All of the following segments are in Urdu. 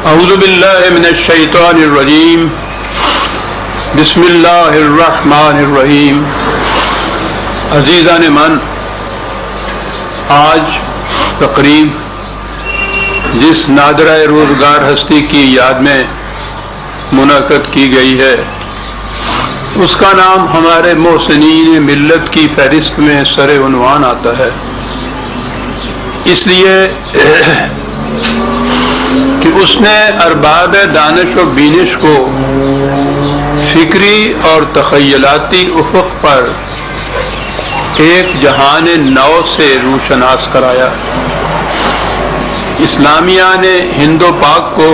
اعوذ باللہ من الشیطان الرجیم بسم اللہ الرحمن الرحیم۔ عزیزان من، آج تقریب جس نادرہ روزگار ہستی کی یاد میں منعقد کی گئی ہے، اس کا نام ہمارے محسنین ملت کی فہرست میں سر عنوان آتا ہے، اس لیے کہ اس نے ارباب دانش و بینش کو فکری اور تخیلاتی افق پر ایک جہان نو سے روشناس کرایا۔ اسلامیہ نے ہند و پاک کو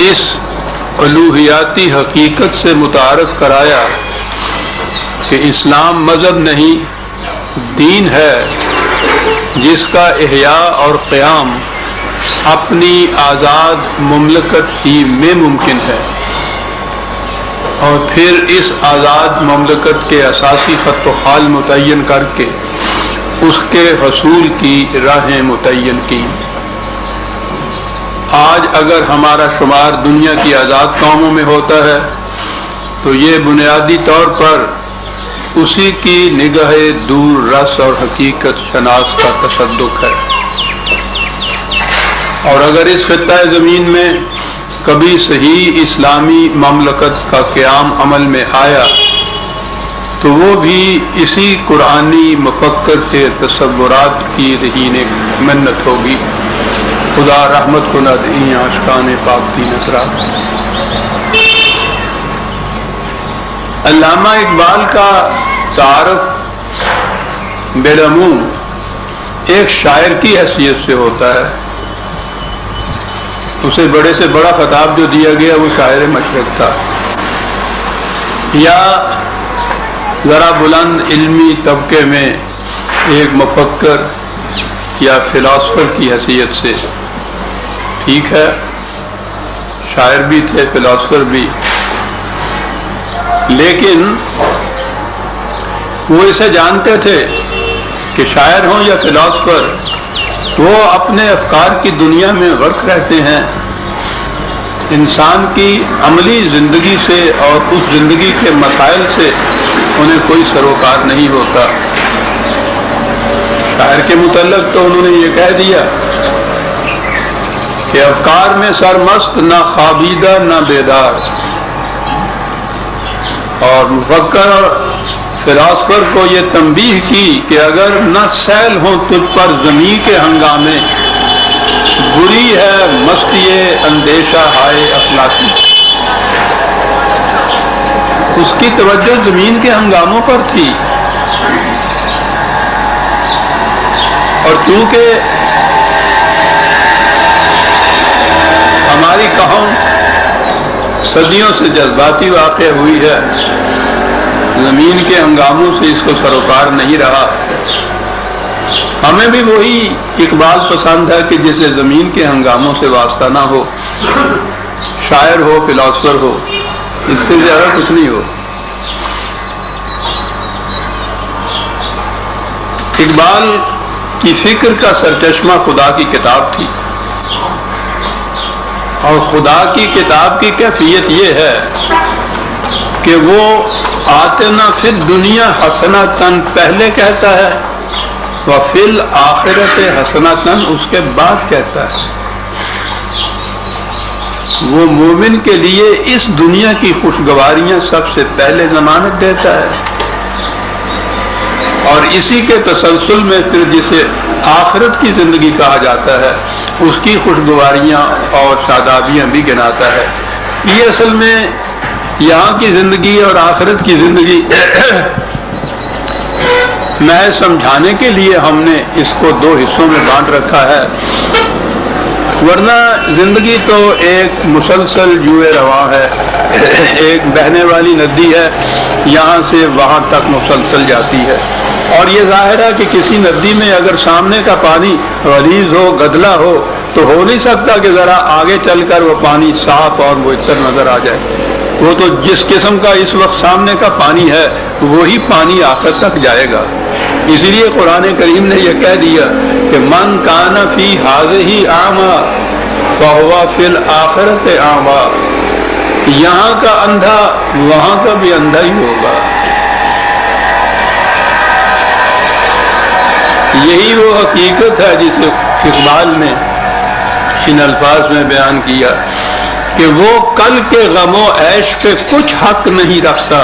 اس الوہیاتی حقیقت سے متعارف کرایا کہ اسلام مذہب نہیں، دین ہے جس کا احیاء اور قیام اپنی آزاد مملکت ہی میں ممکن ہے، اور پھر اس آزاد مملکت کے اساسی خط و خال متعین کر کے اس کے حصول کی راہیں متعین کی۔ آج اگر ہمارا شمار دنیا کی آزاد قوموں میں ہوتا ہے تو یہ بنیادی طور پر اسی کی نگاہ دور رس اور حقیقت شناس کا تصدق ہے، اور اگر اس خطہ زمین میں کبھی صحیح اسلامی مملکت کا قیام عمل میں آیا تو وہ بھی اسی قرآنی مفکر کے تصورات کی رہین منت ہوگی۔ خدا رحمت کو نہ دیں عاشقان پاک کی نظرات۔ علامہ اقبال کا تعارف بالعموم ایک شاعر کی حیثیت سے ہوتا ہے۔ اسے بڑے سے بڑا خطاب جو دیا گیا وہ شاعر مشرق تھا، یا ذرا بلند علمی طبقے میں ایک مفکر یا فلاسفر کی حیثیت سے۔ ٹھیک ہے، شاعر بھی تھے، فلاسفر بھی، لیکن وہ اسے جانتے تھے کہ شاعر ہوں یا فلاسفر، وہ اپنے افکار کی دنیا میں غرق رہتے ہیں، انسان کی عملی زندگی سے اور اس زندگی کے مسائل سے انہیں کوئی سروکار نہیں ہوتا۔ شاعر کے متعلق تو انہوں نے یہ کہہ دیا کہ افکار میں سرمست، نہ خوابیدہ نہ بیدار، اور مفکر اور فلاسفر کو یہ تنبیہ کی کہ اگر نہ سیل ہوں تجھ پر زمین کے ہنگامے، بری ہے مستی اندیشہ ہائے افلاکی۔ اس کی توجہ زمین کے ہنگاموں پر تھی، اور چونکہ ہماری قوم صدیوں سے جذباتی واقع ہوئی ہے، زمین کے ہنگاموں سے اس کو سروکار نہیں رہا۔ ہمیں بھی وہی اقبال پسند ہے کہ جسے زمین کے ہنگاموں سے واسطہ نہ ہو، شاعر ہو فلاسفر ہو، اس سے زیادہ کچھ نہیں ہو۔ اقبال کی فکر کا سرچشمہ خدا کی کتاب تھی، اور خدا کی کتاب کی کیفیت یہ ہے کہ وہ آتنا فی الدنیا حسنۃً پہلے کہتا ہے، وفی الآخرۃ حسنۃً اس کے بعد کہتا ہے۔ وہ مومن کے لیے اس دنیا کی خوشگواریاں سب سے پہلے ضمانت دیتا ہے، اور اسی کے تسلسل میں پھر جسے آخرت کی زندگی کہا جاتا ہے اس کی خوشگواریاں اور شادابیاں بھی گناتا ہے۔ یہ اصل میں یہاں کی زندگی اور آخرت کی زندگی محض سمجھانے کے لیے ہم نے اس کو دو حصوں میں بانٹ رکھا ہے، ورنہ زندگی تو ایک مسلسل جوئے رواں ہے، ایک بہنے والی ندی ہے، یہاں سے وہاں تک مسلسل جاتی ہے، اور یہ ظاہر ہے کہ کسی ندی میں اگر سامنے کا پانی غلیظ ہو، گدلا ہو، تو ہو نہیں سکتا کہ ذرا آگے چل کر وہ پانی صاف اور معطر نظر آ جائے۔ وہ تو جس قسم کا اس وقت سامنے کا پانی ہے وہی پانی آخر تک جائے گا۔ اسی لیے قرآن کریم نے یہ کہہ دیا کہ من کان فی ہذہ اعمی فہو فی الآخرۃ اعمی، یہاں کا اندھا وہاں کا بھی اندھا ہی ہوگا۔ یہی وہ حقیقت ہے جسے اقبال نے ان الفاظ میں بیان کیا کہ وہ کل کے غم و عیش پہ کچھ حق نہیں رکھتا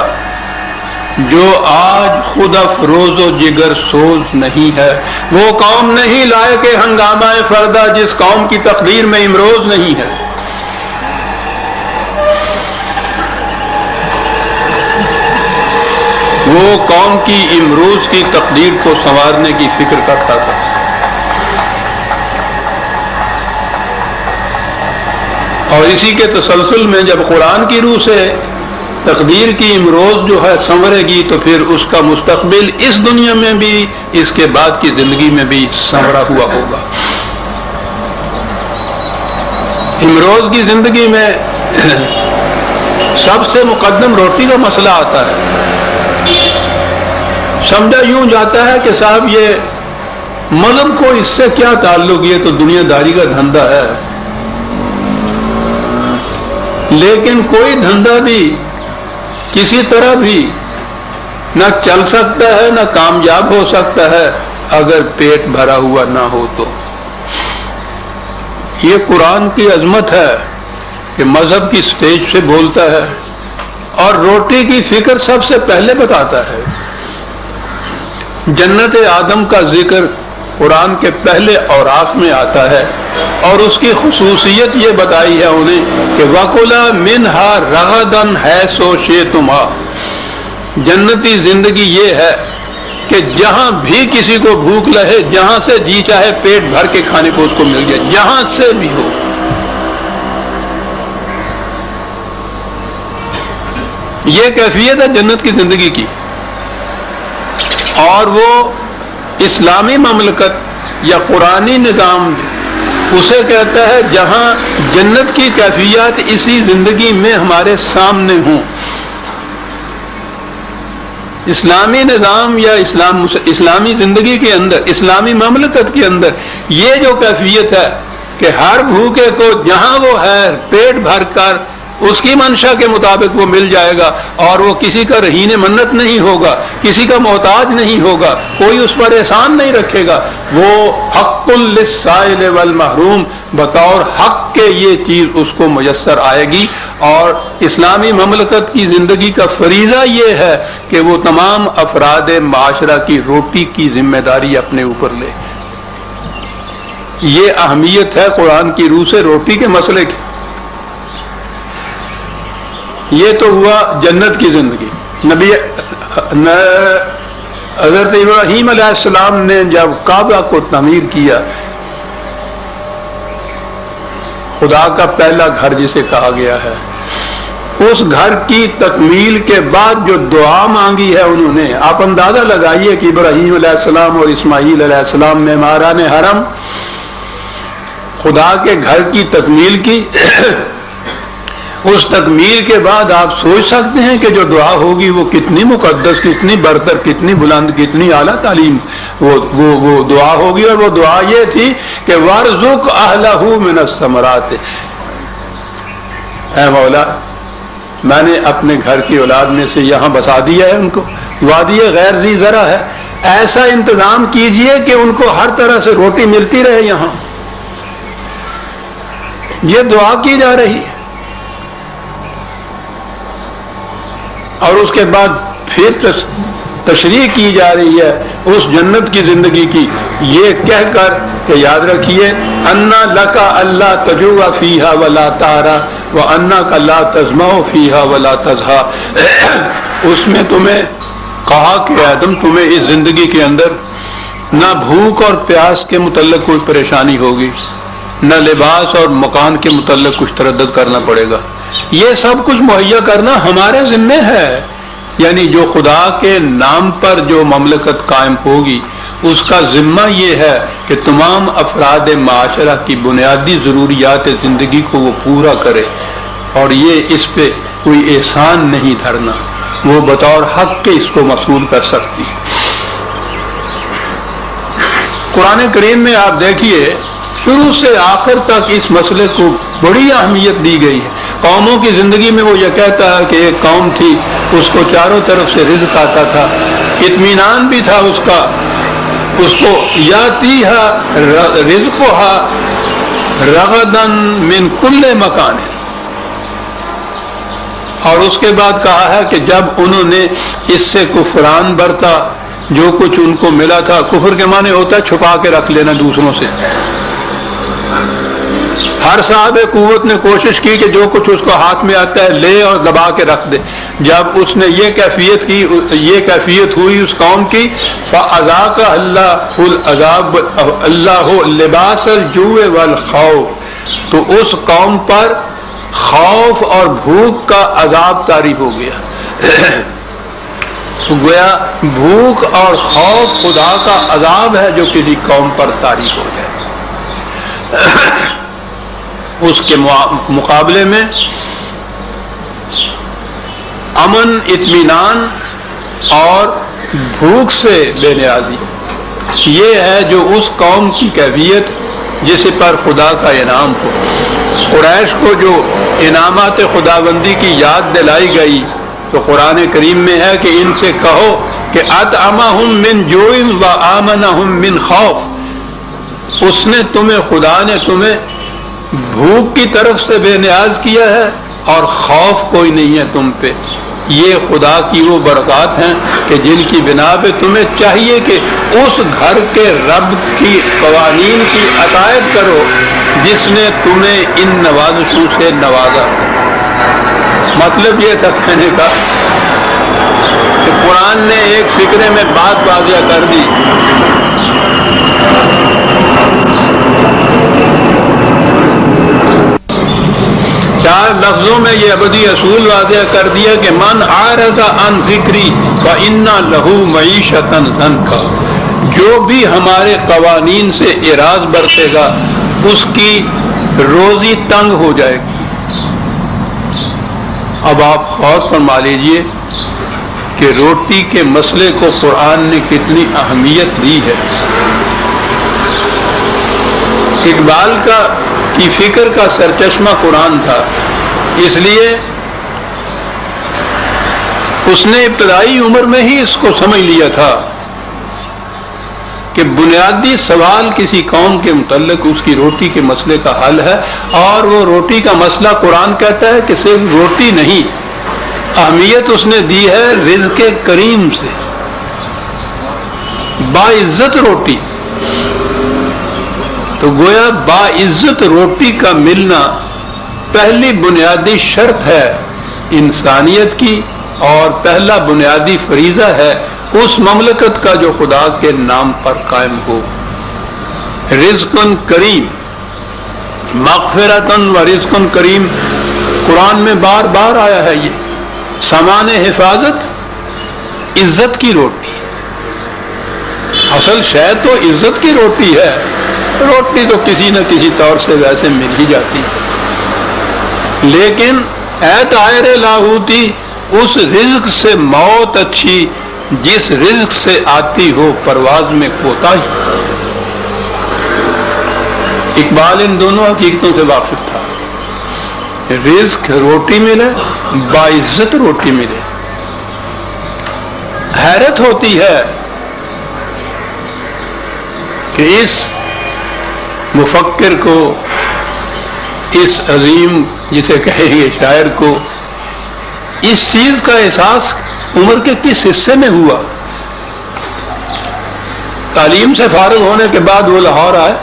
جو آج خود افروز و جگر سوز نہیں ہے۔ وہ قوم نہیں لائے کہ ہنگامہ فردہ جس قوم کی تقدیر میں امروز نہیں ہے۔ وہ قوم کی امروز کی تقدیر کو سنوارنے کی فکر کرتا تھا۔ اور اسی کے تسلسل میں جب قرآن کی روح سے تقدیر کی امروز جو ہے سنورے گی تو پھر اس کا مستقبل اس دنیا میں بھی اس کے بعد کی زندگی میں بھی سنورا ہوا ہوگا۔ امروز کی زندگی میں سب سے مقدم روٹی کا مسئلہ آتا ہے۔ سمجھا یوں جاتا ہے کہ صاحب یہ مذہب کو اس سے کیا تعلق، یہ تو دنیا داری کا دھندا ہے۔ لیکن کوئی دھندا بھی کسی طرح بھی نہ چل سکتا ہے نہ کامیاب ہو سکتا ہے اگر پیٹ بھرا ہوا نہ ہو تو۔ یہ قرآن کی عظمت ہے کہ مذہب کی سٹیج سے بولتا ہے اور روٹی کی فکر سب سے پہلے بتاتا ہے۔ جنت آدم کا ذکر قرآن کے پہلے اوراق میں آتا ہے اور اس کی خصوصیت یہ بتائی ہے انہیں کہ وَكُلَا مِنْهَا رَغَدًا حَيْثُ شِئْتُمَا۔ جنتی زندگی یہ ہے کہ جہاں بھی کسی کو بھوک لگے، جہاں سے جی چاہے پیٹ بھر کے کھانے کو اس کو مل جائے، جہاں سے بھی ہو۔ یہ کیفیت ہے جنت کی زندگی کی، اور وہ اسلامی مملکت یا قرآنی نظام اسے کہتا ہے جہاں جنت کی کیفیات اسی زندگی میں ہمارے سامنے ہوں۔ اسلامی نظام یا اسلامی زندگی کے اندر، اسلامی مملکت کے اندر یہ جو کیفیت ہے کہ ہر بھوکے کو جہاں وہ ہے پیٹ بھر کر اس کی منشا کے مطابق وہ مل جائے گا، اور وہ کسی کا رہین منت نہیں ہوگا، کسی کا محتاج نہیں ہوگا، کوئی اس پر احسان نہیں رکھے گا۔ وہ حق للسائل والمحروم، بطور حق کے یہ چیز اس کو میسر آئے گی۔ اور اسلامی مملکت کی زندگی کا فریضہ یہ ہے کہ وہ تمام افراد معاشرہ کی روٹی کی ذمہ داری اپنے اوپر لے۔ یہ اہمیت ہے قرآن کی روح سے روٹی کے مسئلے کی۔ یہ تو ہوا جنت کی زندگی۔ نبی حضرت ابراہیم علیہ السلام نے جب کعبہ کو تعمیر کیا، خدا کا پہلا گھر جسے کہا گیا ہے، اس گھر کی تکمیل کے بعد جو دعا مانگی ہے انہوں نے، آپ اندازہ لگائیے کہ ابراہیم علیہ السلام اور اسماعیل علیہ السلام معماران حرم خدا کے گھر کی تکمیل کی۔ اس تکمیل کے بعد آپ سوچ سکتے ہیں کہ جو دعا ہوگی وہ کتنی مقدس، کتنی برتر، کتنی بلند، کتنی اعلیٰ تعلیم وہ دعا ہوگی۔ اور وہ دعا یہ تھی کہ وَارْزُقْ أَهْلَهُ مِنَ الثَّمَرَاتِ، اے مولا میں نے اپنے گھر کی اولاد میں سے یہاں بسا دیا ہے، ان کو وادی غیر ذی زرع ہے، ایسا انتظام کیجئے کہ ان کو ہر طرح سے روٹی ملتی رہے یہاں۔ یہ دعا کی جا رہی ہے، اور اس کے بعد پھر تشریح کی جا رہی ہے اس جنت کی زندگی کی، یہ کہہ کر کہ یاد رکھیے انا لک اللہ تجوع فیہا ولا تعرا وانا کا لا تظمأ فیہا ولا تضحا۔ اس میں تمہیں کہا کہ آدم تمہیں اس زندگی کے اندر نہ بھوک اور پیاس کے متعلق کوئی پریشانی ہوگی، نہ لباس اور مکان کے متعلق کچھ تردد کرنا پڑے گا، یہ سب کچھ مہیا کرنا ہمارے ذمے ہے۔ یعنی جو خدا کے نام پر جو مملکت قائم ہوگی اس کا ذمہ یہ ہے کہ تمام افراد معاشرہ کی بنیادی ضروریات زندگی کو وہ پورا کرے، اور یہ اس پہ کوئی احسان نہیں دھرنا، وہ بطور حق کے اس کو مصول کر سکتی ہے۔ قرآن کریم میں آپ دیکھیے شروع سے آخر تک اس مسئلے کو بڑی اہمیت دی گئی ہے۔ قوموں کی زندگی میں وہ یہ کہتا ہے کہ ایک قوم تھی، اس کو چاروں طرف سے رزق آتا تھا، اطمینان بھی تھا اس کا، اس کو یاتیہا رزقہا رغدن من کل مکان، اور اس کے بعد کہا ہے کہ جب انہوں نے اس سے کفران برتا، جو کچھ ان کو ملا تھا، کفر کے معنی ہوتا ہے چھپا کے رکھ لینا دوسروں سے۔ ہر صاحب قوت نے کوشش کی کہ جو کچھ اس کو ہاتھ میں آتا ہے لے اور دبا کے رکھ دے۔ جب اس نے یہ کیفیت کی، یہ کیفیت ہوئی اس قوم کی، فَأَذَاقَ اللَّهُ الْعَذَابَ اللَّهُ لِبَاسَ الْجُوعِ وَالْخَوْفِ، تو اس قوم پر خوف اور بھوک کا عذاب طاری ہو گیا۔ گویا بھوک اور خوف خدا کا عذاب ہے جو کسی قوم پر طاری ہو جائے۔ اس کے مقابلے میں امن، اطمینان اور بھوک سے بے نیازی، یہ ہے جو اس قوم کی کیفیت جس پر خدا کا انعام ہو۔ قریش کو جو انعامات خداوندی کی یاد دلائی گئی تو قرآن کریم میں ہے کہ ان سے کہو کہ اطعمہم من جوع وآمنہم من خوف، اس نے تمہیں، خدا نے تمہیں بھوک کی طرف سے بے نیاز کیا ہے اور خوف کوئی نہیں ہے تم پہ۔ یہ خدا کی وہ برکات ہیں کہ جن کی بنا پہ تمہیں چاہیے کہ اس گھر کے رب کی قوانین کی اطاعت کرو جس نے تمہیں ان نوازشوں سے نوازا۔ مطلب یہ تھا کہنے کا کہ قرآن نے ایک فکرے میں بات واضح کر دی، چار لفظوں میں یہ ابدی اصول واضح کر دیا کہ من اعرض عن ذکری فإن لہ معیشۃ ضنکا، جو بھی ہمارے قوانین سے اعراض برتے گا اس کی روزی تنگ ہو جائے گی۔ اب آپ غور فرما لیجئے کہ روٹی کے مسئلے کو قرآن نے کتنی اہمیت دی ہے۔ اقبال کی فکر کا سرچشمہ قرآن تھا، اس لیے اس نے ابتدائی عمر میں ہی اس کو سمجھ لیا تھا کہ بنیادی سوال کسی قوم کے متعلق اس کی روٹی کے مسئلے کا حل ہے، اور وہ روٹی کا مسئلہ قرآن کہتا ہے کہ صرف روٹی نہیں، اہمیت اس نے دی ہے رزق کریم سے، باعزت روٹی۔ تو گویا باعزت روٹی کا ملنا پہلی بنیادی شرط ہے انسانیت کی، اور پہلا بنیادی فریضہ ہے اس مملکت کا جو خدا کے نام پر قائم ہو۔ رزق کریم، مغفرتن و رزق کریم، قرآن میں بار بار آیا ہے۔ یہ سامان حفاظت، عزت کی روٹی، اصل شے تو عزت کی روٹی ہے، روٹی تو کسی نہ کسی طور سے ویسے مل ہی جاتی ہے، لیکن اے طائر لاہوتی، اس رزق سے موت اچھی جس رزق سے آتی ہو پرواز میں کوتاہی۔ اقبال ان دونوں حقیقتوں سے واقف تھا، رزق روٹی ملے، باعزت روٹی ملے۔ حیرت ہوتی ہے کہ اس مفکر کو، اس عظیم جسے کہیں گے شاعر کو، اس چیز کا احساس عمر کے کس حصے میں ہوا۔ تعلیم سے فارغ ہونے کے بعد وہ لاہور آئے،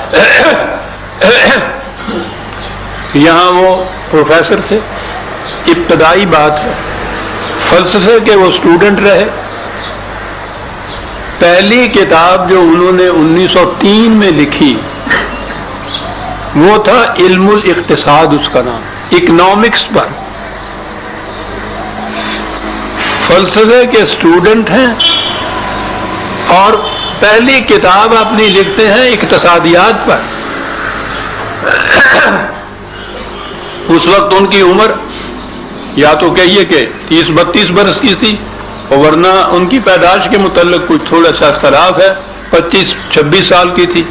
یہاں وہ پروفیسر تھے، ابتدائی بات ہے، فلسفے کے وہ اسٹوڈنٹ رہے۔ پہلی کتاب جو انہوں نے 1903 میں لکھی وہ تھا علم الاقتصاد، اس کا نام، اکنامکس پر۔ فلسفے کے اسٹوڈنٹ ہیں اور پہلی کتاب اپنی لکھتے ہیں اقتصادیات پر۔ اس وقت ان کی عمر یا تو کہیے کہ 30-32 برس کی تھی، ورنہ ان کی پیدائش کے متعلق کچھ تھوڑا سا اختلاف ہے، 25-26 سال کی تھی۔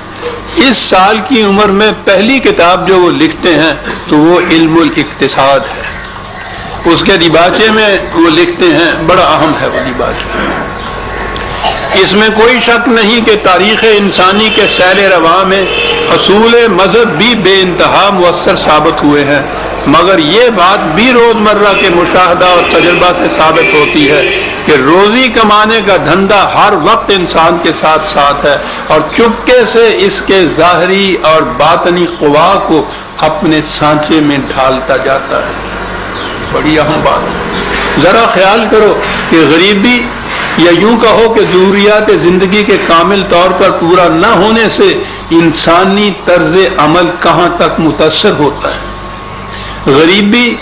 اس سال کی عمر میں پہلی کتاب جو وہ لکھتے ہیں تو وہ علم الاقتصاد ہے. اس کے دیباچے میں وہ لکھتے ہیں، بڑا اہم ہے وہ دیباچہ. اس میں کوئی شک نہیں کہ تاریخ انسانی کے سیر رواں میں اصول مذہب بھی بے انتہا مؤثر ثابت ہوئے ہیں، مگر یہ بات بھی روزمرہ کے مشاہدہ اور تجربہ سے ثابت ہوتی ہے کہ روزی کمانے کا دھندا ہر وقت انسان کے ساتھ ساتھ ہے اور چپکے سے اس کے ظاہری اور باطنی قوا کو اپنے سانچے میں ڈھالتا جاتا ہے. بڑی اہم بات ہے. ذرا خیال کرو کہ غریبی یا یوں کہو کہ ضروریات زندگی کے کامل طور پر پورا نہ ہونے سے انسانی طرز عمل کہاں تک متاثر ہوتا ہے. غریبی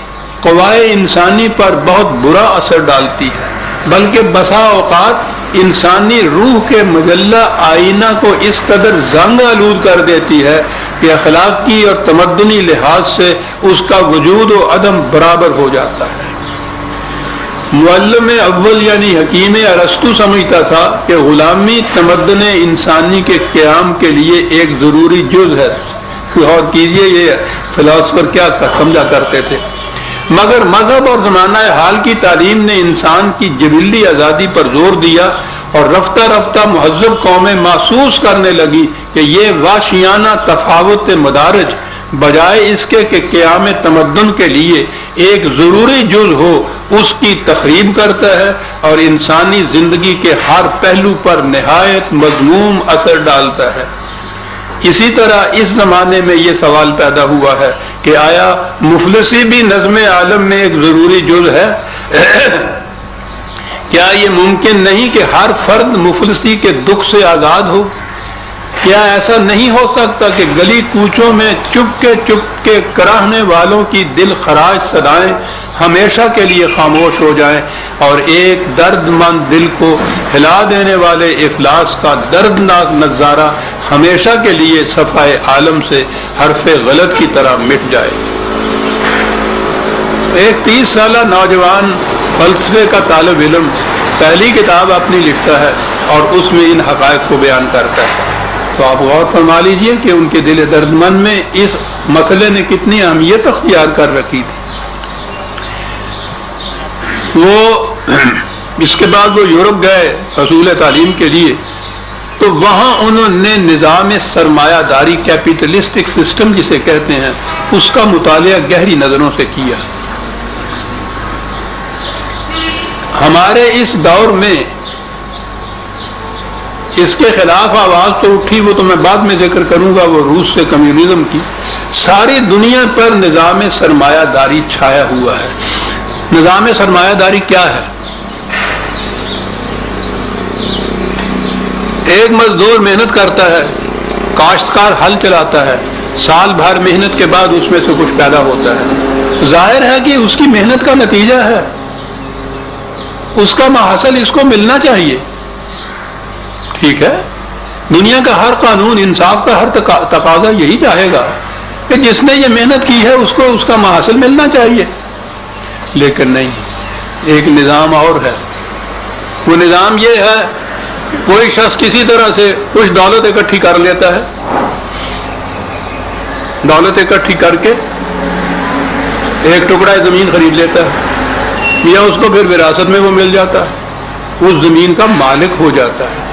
قوائے انسانی پر بہت برا اثر ڈالتی ہے، بلکہ بسا اوقات انسانی روح کے مجلہ آئینہ کو اس قدر زنگ آلود کر دیتی ہے کہ اخلاقی اور تمدنی لحاظ سے اس کا وجود و عدم برابر ہو جاتا ہے. معلم اول یعنی حکیم ارسطو سمجھتا تھا کہ غلامی تمدن انسانی کے قیام کے لیے ایک ضروری جز ہے. غور کیجئے یہ فلاسفر کیا سمجھا کرتے تھے. مگر مذہب اور زمانہ حال کی تعلیم نے انسان کی جبلی آزادی پر زور دیا اور رفتہ رفتہ مہذب قومیں محسوس کرنے لگی کہ یہ وحشیانہ تفاوت مدارج بجائے اس کے کہ قیام تمدن کے لیے ایک ضروری جز ہو اس کی تخریب کرتا ہے اور انسانی زندگی کے ہر پہلو پر نہایت مذموم اثر ڈالتا ہے. اسی طرح اس زمانے میں یہ سوال پیدا ہوا ہے کہ آیا مفلسی بھی نظم عالم میں ایک ضروری جز ہے؟ کیا یہ ممکن نہیں کہ ہر فرد مفلسی کے دکھ سے آزاد ہو؟ کیا ایسا نہیں ہو سکتا کہ گلی کوچوں میں چپ کے کراہنے والوں کی دل خراش صدائیں ہمیشہ کے لیے خاموش ہو جائیں اور ایک درد مند دل کو ہلا دینے والے افلاس کا دردناک نظارہ ہمیشہ کے لیے صفحہ عالم سے حرف غلط کی طرح مٹ جائے؟ ایک 30 سالہ نوجوان فلسفے کا طالب علم پہلی کتاب اپنی لکھتا ہے اور اس میں ان حقائق کو بیان کرتا ہے. تو آپ غور فرما لیجئے کہ ان کے دل درد مند میں اس مسئلے نے کتنی اہمیت اختیار کر رکھی تھی. وہ اس کے بعد وہ یورپ گئے حصول تعلیم کے لیے، تو وہاں انہوں نے نظام سرمایہ داری کیپیٹلسٹک سسٹم جسے کہتے ہیں اس کا مطالعہ گہری نظروں سے کیا. ہمارے اس دور میں اس کے خلاف آواز تو اٹھی، وہ تو میں بعد میں ذکر کروں گا، وہ روس سے کمیونزم کی. ساری دنیا پر نظام سرمایہ داری چھایا ہوا ہے. نظام سرمایہ داری کیا ہے؟ ایک مزدور محنت کرتا ہے، کاشتکار ہل چلاتا ہے، سال بھر محنت کے بعد اس میں سے کچھ پیدا ہوتا ہے. ظاہر ہے کہ اس کی محنت کا نتیجہ ہے، اس کا محصل اس کو ملنا چاہیے. ٹھیک ہے، دنیا کا ہر قانون، انصاف کا ہر تقاضا یہی چاہے گا کہ جس نے یہ محنت کی ہے اس کو اس کا محصل ملنا چاہیے. لیکن نہیں، ایک نظام اور ہے. وہ نظام یہ ہے، کوئی شخص کسی طرح سے کچھ دولت اکٹھی کر لیتا ہے، دولت اکٹھی کر کے ایک ٹکڑا زمین خرید لیتا ہے یا اس کو پھر وراثت میں وہ مل جاتا ہے، اس زمین کا مالک ہو جاتا ہے.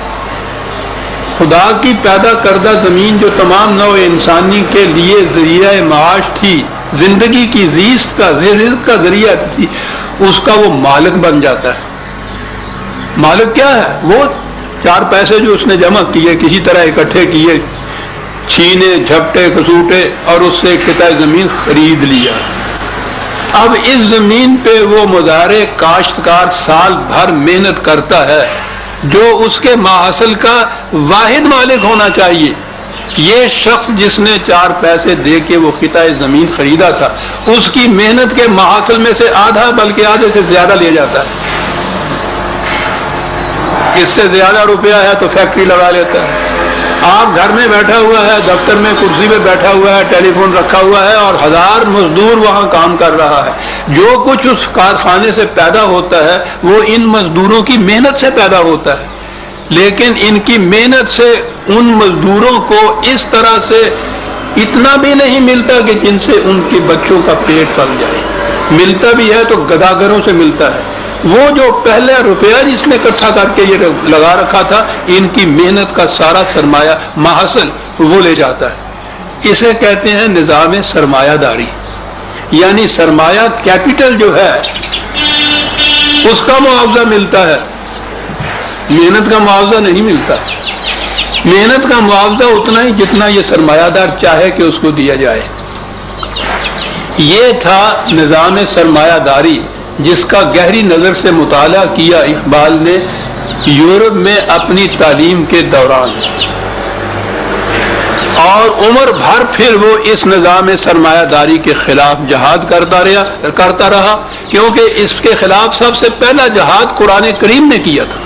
خدا کی پیدا کردہ زمین جو تمام نوع انسانی کے لیے ذریعہ معاش تھی، زندگی کی رزق کا ذریعہ تھی، اس کا وہ مالک بن جاتا ہے. مالک کیا ہے؟ وہ 4 پیسے جو اس نے جمع کیے، کسی طرح اکٹھے کیے، چھینے جھپٹے کسوٹے اور اس سے ایک قطعہ زمین خرید لیا. اب اس زمین پہ وہ مزارع کاشتکار سال بھر محنت کرتا ہے جو اس کے محصل کا واحد مالک ہونا چاہیے. یہ شخص جس نے 4 پیسے دے کے وہ قطعہ زمین خریدا تھا، اس کی محنت کے محصل میں سے آدھا بلکہ آدھے سے زیادہ لے جاتا ہے. اس سے زیادہ روپیہ ہے تو فیکٹری لگا لیتا ہے. آپ گھر میں بیٹھا ہوا ہے، دفتر میں کرسی پہ بیٹھا ہوا ہے، ٹیلی فون رکھا ہوا ہے اور 1000 مزدور وہاں کام کر رہا ہے. جو کچھ اس کارخانے سے پیدا ہوتا ہے وہ ان مزدوروں کی محنت سے پیدا ہوتا ہے. لیکن ان کی محنت سے ان مزدوروں کو اس طرح سے اتنا بھی نہیں ملتا کہ جن سے ان کے بچوں کا پیٹ پل جائے. ملتا بھی ہے تو گداگروں سے ملتا ہے. وہ جو پہلا روپیہ جس نے اکٹھا کر کے یہ لگا رکھا تھا، ان کی محنت کا سارا سرمایہ محصل وہ لے جاتا ہے. اسے کہتے ہیں نظام سرمایہ داری. یعنی سرمایہ کیپٹل جو ہے اس کا معاوضہ ملتا ہے، محنت کا معاوضہ نہیں ملتا. محنت کا معاوضہ اتنا ہی جتنا یہ سرمایہ دار چاہے کہ اس کو دیا جائے. یہ تھا نظام سرمایہ داری جس کا گہری نظر سے مطالعہ کیا اقبال نے یورپ میں اپنی تعلیم کے دوران، اور عمر بھر پھر وہ اس نظام سرمایہ داری کے خلاف جہاد کرتا رہا، کیونکہ اس کے خلاف سب سے پہلا جہاد قرآن کریم نے کیا تھا.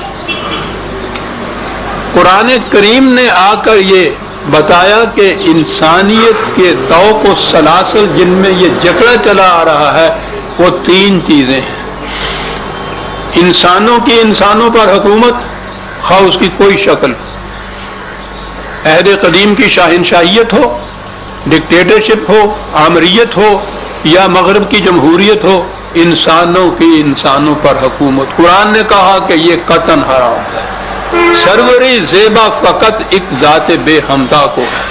قرآن کریم نے آ کر یہ بتایا کہ انسانیت کے طوق و سلاسل جن میں یہ جکڑا چلا آ رہا ہے وہ تین چیزیں ہیں. انسانوں کی انسانوں پر حکومت، خواہ اس کی کوئی شکل، عہد قدیم کی شاہنشاہیت ہو، ڈکٹیٹرشپ ہو، آمریت ہو، یا مغرب کی جمہوریت ہو، انسانوں کی انسانوں پر حکومت. قرآن نے کہا کہ یہ قطعاً حرام ہے. سروری زیبا فقط ایک ذات بے حمدہ کو ہے،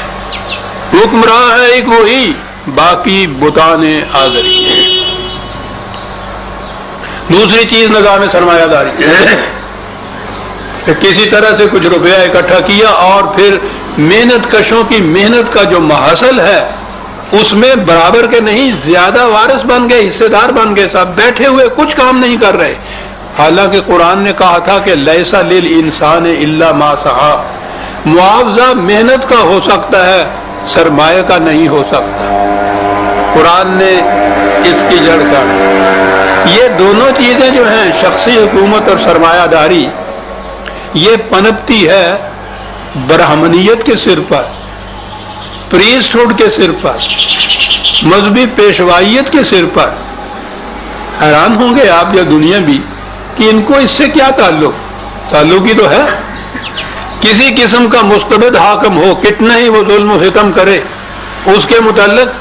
حکمراں ہے ایک وہی، باقی بتان آزری ہیں. دوسری چیز نظام سرمایہ داری، کہ کسی طرح سے کچھ روپیہ اکٹھا کیا اور پھر محنت کشوں کی محنت کا جو محصل ہے اس میں برابر کے نہیں زیادہ وارث بن گئے، حصے دار بن گئے، سب بیٹھے ہوئے کچھ کام نہیں کر رہے. حالانکہ قرآن نے کہا تھا کہ لیسا للانسان الا ما سعی. معاوضہ محنت کا ہو سکتا ہے، سرمایہ کا نہیں ہو سکتا. قرآن نے اس کی جڑ کاٹی. یہ دونوں چیزیں جو ہیں، شخصی حکومت اور سرمایہ داری، یہ پنپتی ہے برہمنیت کے سر پر، پریسٹ ہوڈ کے سر پر، مذہبی پیشوائیت کے سر پر. حیران ہوں گے آپ یا دنیا بھی کہ ان کو اس سے کیا تعلق ہی تو ہے. کسی قسم کا مستبد حاکم ہو، کتنا ہی وہ ظلم و ستم کرے، اس کے متعلق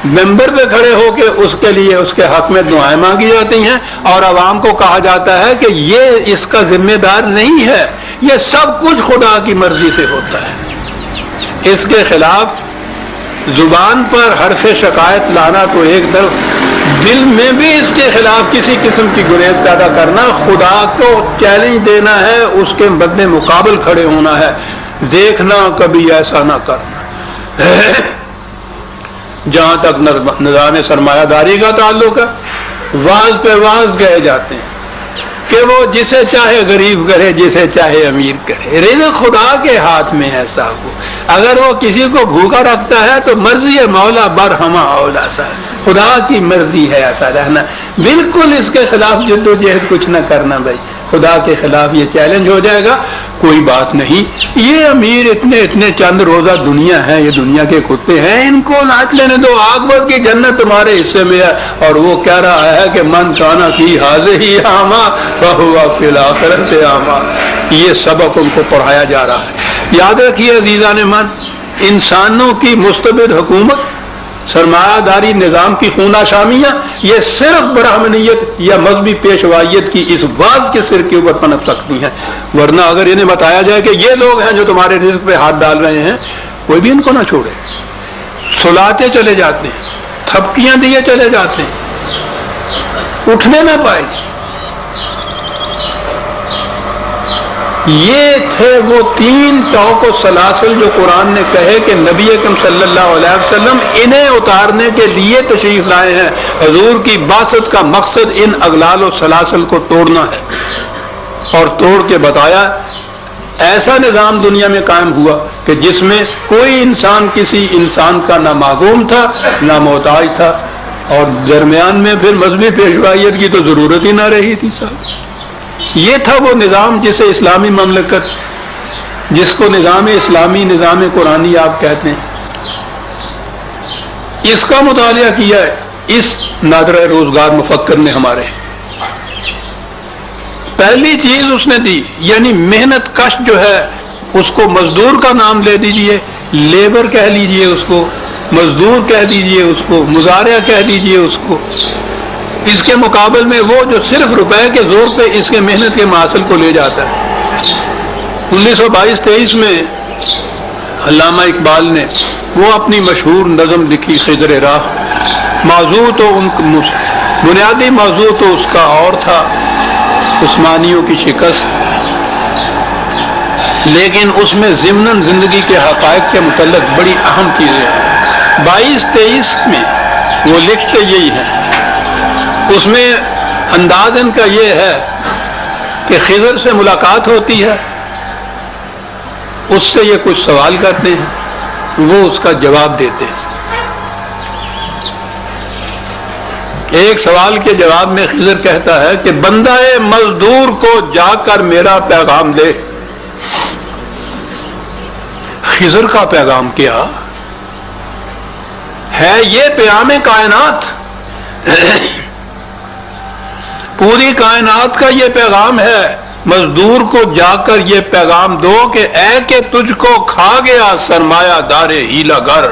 ممبر پہ کھڑے ہو کے اس کے لیے اس کے حق میں دعائیں مانگی جاتی ہیں، اور عوام کو کہا جاتا ہے کہ یہ اس کا ذمہ دار نہیں ہے، یہ سب کچھ خدا کی مرضی سے ہوتا ہے. اس کے خلاف زبان پر حرف شکایت لانا تو ایک طرف، دل میں بھی اس کے خلاف کسی قسم کی گریز پیدا کرنا، خدا کو چیلنج دینا ہے، اس کے بدلے مقابل کھڑے ہونا ہے. دیکھنا کبھی ایسا نہ کرنا. جہاں تک نظام سرمایہ داری کا تعلق ہے، واز پہ واز گئے جاتے ہیں کہ وہ جسے چاہے غریب کرے، جسے چاہے امیر کرے. رزق خدا کے ہاتھ میں ہے صاحب. اگر وہ کسی کو بھوکا رکھتا ہے تو مرضی ہے مولا برہما اولا سا، خدا کی مرضی ہے ایسا رہنا. بالکل اس کے خلاف جد و جہد کچھ نہ کرنا بھائی. خدا کے خلاف یہ چیلنج ہو جائے گا، کوئی بات نہیں. یہ امیر اتنے چند روزہ دنیا ہے، یہ دنیا کے کتے ہیں، ان کو ناچ لینے دو. عاقبت کی جنت تمہارے حصے میں ہے. اور وہ کہہ رہا ہے کہ من کانا فی ہذہ اعمی فہو فی الآخرۃ اعمی. یہ سبق ان کو پڑھایا جا رہا ہے. یاد رکھیے عزیزان من، انسانوں کی مستبد حکومت، سرمایہ داری نظام کی خونہ شامیاں، یہ صرف برہمنیت یا مذہبی پیشوائیت کی اس واز کے سر کے اوپر پنپ سکتی ہیں. ورنہ اگر انہیں بتایا جائے کہ یہ لوگ ہیں جو تمہارے رزق پہ ہاتھ ڈال رہے ہیں، کوئی بھی ان کو نہ چھوڑے. سلاتے چلے جاتے ہیں، تھپکیاں دیے چلے جاتے ہیں، اٹھنے نہ پائے. یہ تھے وہ تین طوق و سلاسل جو قرآن نے کہے کہ نبی اکرم صلی اللہ علیہ وسلم انہیں اتارنے کے لیے تشریف لائے ہیں. حضور کی بعثت کا مقصد ان اغلال و سلاسل کو توڑنا ہے، اور توڑ کے بتایا. ایسا نظام دنیا میں قائم ہوا کہ جس میں کوئی انسان کسی انسان کا نہ معصوم تھا نہ محتاج تھا، اور درمیان میں پھر مذہبی پیشوائیت کی تو ضرورت ہی نہ رہی تھی صاحب. یہ تھا وہ نظام جسے اسلامی مملکت، جس کو نظام اسلامی، نظام قرآنی آپ کہتے ہیں. اس کا مطالعہ کیا ہے اس نادرہ روزگار مفکر نے ہمارے. پہلی چیز اس نے دی، یعنی محنت کش جو ہے اس کو مزدور کا نام لے دیجئے، لیبر کہہ لیجئے اس کو، مزدور کہہ دیجئے اس کو، مزارع کہہ دیجئے اس کو۔ اس کے مقابل میں وہ جو صرف روپے کے زور پہ اس کے محنت کے محاصل کو لے جاتا ہے۔ 1922-23 میں علامہ اقبال نے وہ اپنی مشہور نظم لکھی خضر راہ، موضوع تو بنیادی موضوع تو اس کا اور تھا، عثمانیوں کی شکست، لیکن اس میں ضمناً زندگی کے حقائق کے متعلق بڑی اہم چیزیں ہیں۔ 22-23 میں وہ لکھتے یہی ہیں، اس میں انداز ان کا یہ ہے کہ خضر سے ملاقات ہوتی ہے، اس سے یہ کچھ سوال کرتے ہیں، وہ اس کا جواب دیتے ہیں۔ ایک سوال کے جواب میں خضر کہتا ہے کہ بندہ مزدور کو جا کر میرا پیغام دے۔ خضر کا پیغام کیا ہے؟ یہ پیام کائنات، پوری کائنات کا یہ پیغام ہے۔ مزدور کو جا کر یہ پیغام دو کہ اے کہ تجھ کو کھا گیا سرمایہ دار ہیلا گر،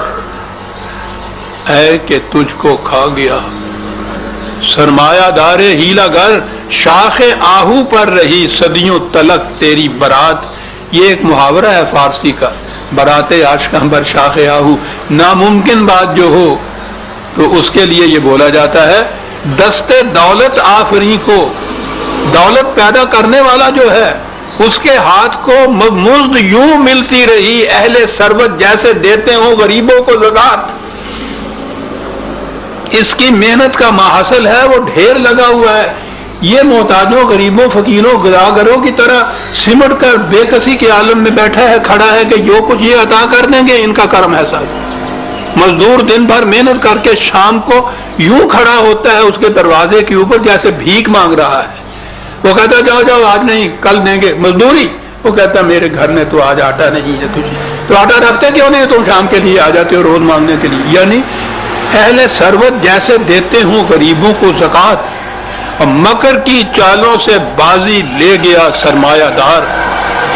اے کہ تجھ کو کھا گیا سرمایہ دار ہیلا گر، شاخ آہو پر رہی صدیوں تلک تیری برات۔ یہ ایک محاورہ ہے فارسی کا، برات عاشقاں بر شاخ آہو۔ ناممکن بات جو ہو تو اس کے لیے یہ بولا جاتا ہے، دستے دولت آفری کو، دولت پیدا کرنے والا جو ہے اس کے ہاتھ کو مزد یوں ملتی رہی، اہل ثروت جیسے دیتے ہوں غریبوں کو زکات۔ اس کی محنت کا محاصل ہے، وہ ڈھیر لگا ہوا ہے، یہ محتاجوں، غریبوں، فقیروں، گداگروں کی طرح سمٹ کر بے کسی کے عالم میں بیٹھا ہے، کھڑا ہے کہ جو کچھ یہ عطا کر دیں گے ان کا کرم ہے صاحب۔ مزدور دن بھر محنت کر کے شام کو یوں کھڑا ہوتا ہے اس کے دروازے کے اوپر جیسے بھیک مانگ رہا ہے۔ وہ کہتا جاؤ جاؤ آج نہیں کل دیں گے مزدوری۔ وہ کہتا میرے گھر میں تو آج آٹا نہیں ہے تجھے، تو آٹا رکھتے کیوں نہیں؟ تم شام کے لیے آ جاتے ہو روز مانگنے کے لیے۔ یعنی اہل ثروت جیسے دیتے ہوں غریبوں کو زکات، اور مکر کی چالوں سے بازی لے گیا سرمایہ دار،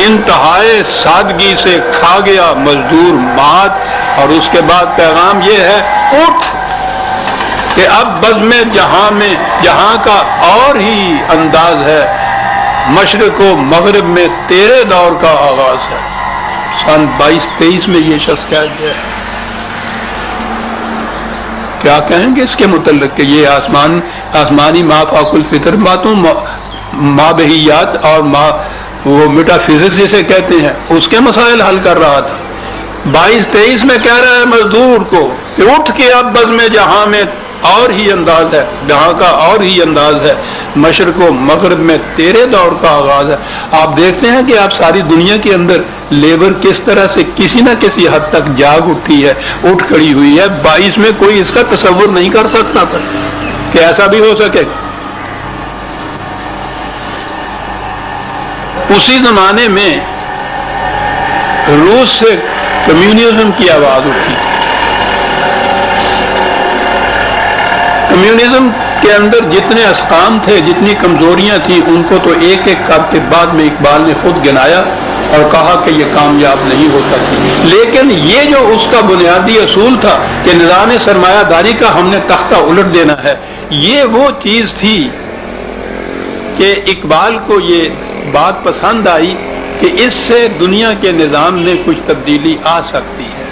انتہائے سادگی سے کھا گیا مزدور مات۔ اور اس کے بعد پیغام یہ ہے، اٹھ کہ اب بزم جہاں میں جہاں کا اور ہی انداز ہے، مشرق و مغرب میں تیرے دور کا آغاز ہے۔ سن 22-23 میں یہ شخص کہہ گیا ہے۔ کیا کہیں گے اس کے متعلق کہ یہ آسمانی ما فوق الفطر باتوں، مابہیات اور وہ میٹا فزکس جسے کہتے ہیں اس کے مسائل حل کر رہا تھا۔ 22-23 میں کہہ رہا ہے مزدور کو کہ اٹھ کے اب بزم جہاں میں اور ہی انداز ہے، جہاں کا اور ہی انداز ہے، مشرق و مغرب میں تیرے دور کا آغاز ہے۔ آپ دیکھتے ہیں کہ آپ ساری دنیا کے اندر لیبر کس طرح سے کسی نہ کسی حد تک جاگ اٹھی ہے، اٹھ کھڑی ہوئی ہے۔ 22 میں کوئی اس کا تصور نہیں کر سکتا تھا کہ ایسا بھی ہو سکے۔ اسی زمانے میں روس سے کمیونزم کی آواز اٹھی۔ کمیونزم کے اندر جتنے اسقام تھے، جتنی کمزوریاں تھیں، ان کو تو ایک ایک کر کے بعد میں اقبال نے خود گنایا اور کہا کہ یہ کامیاب نہیں ہو سکتی۔ لیکن یہ جو اس کا بنیادی اصول تھا کہ نظام سرمایہ داری کا ہم نے تختہ الٹ دینا ہے، یہ وہ چیز تھی کہ اقبال کو یہ بات پسند آئی کہ اس سے دنیا کے نظام میں کچھ تبدیلی آ سکتی ہے۔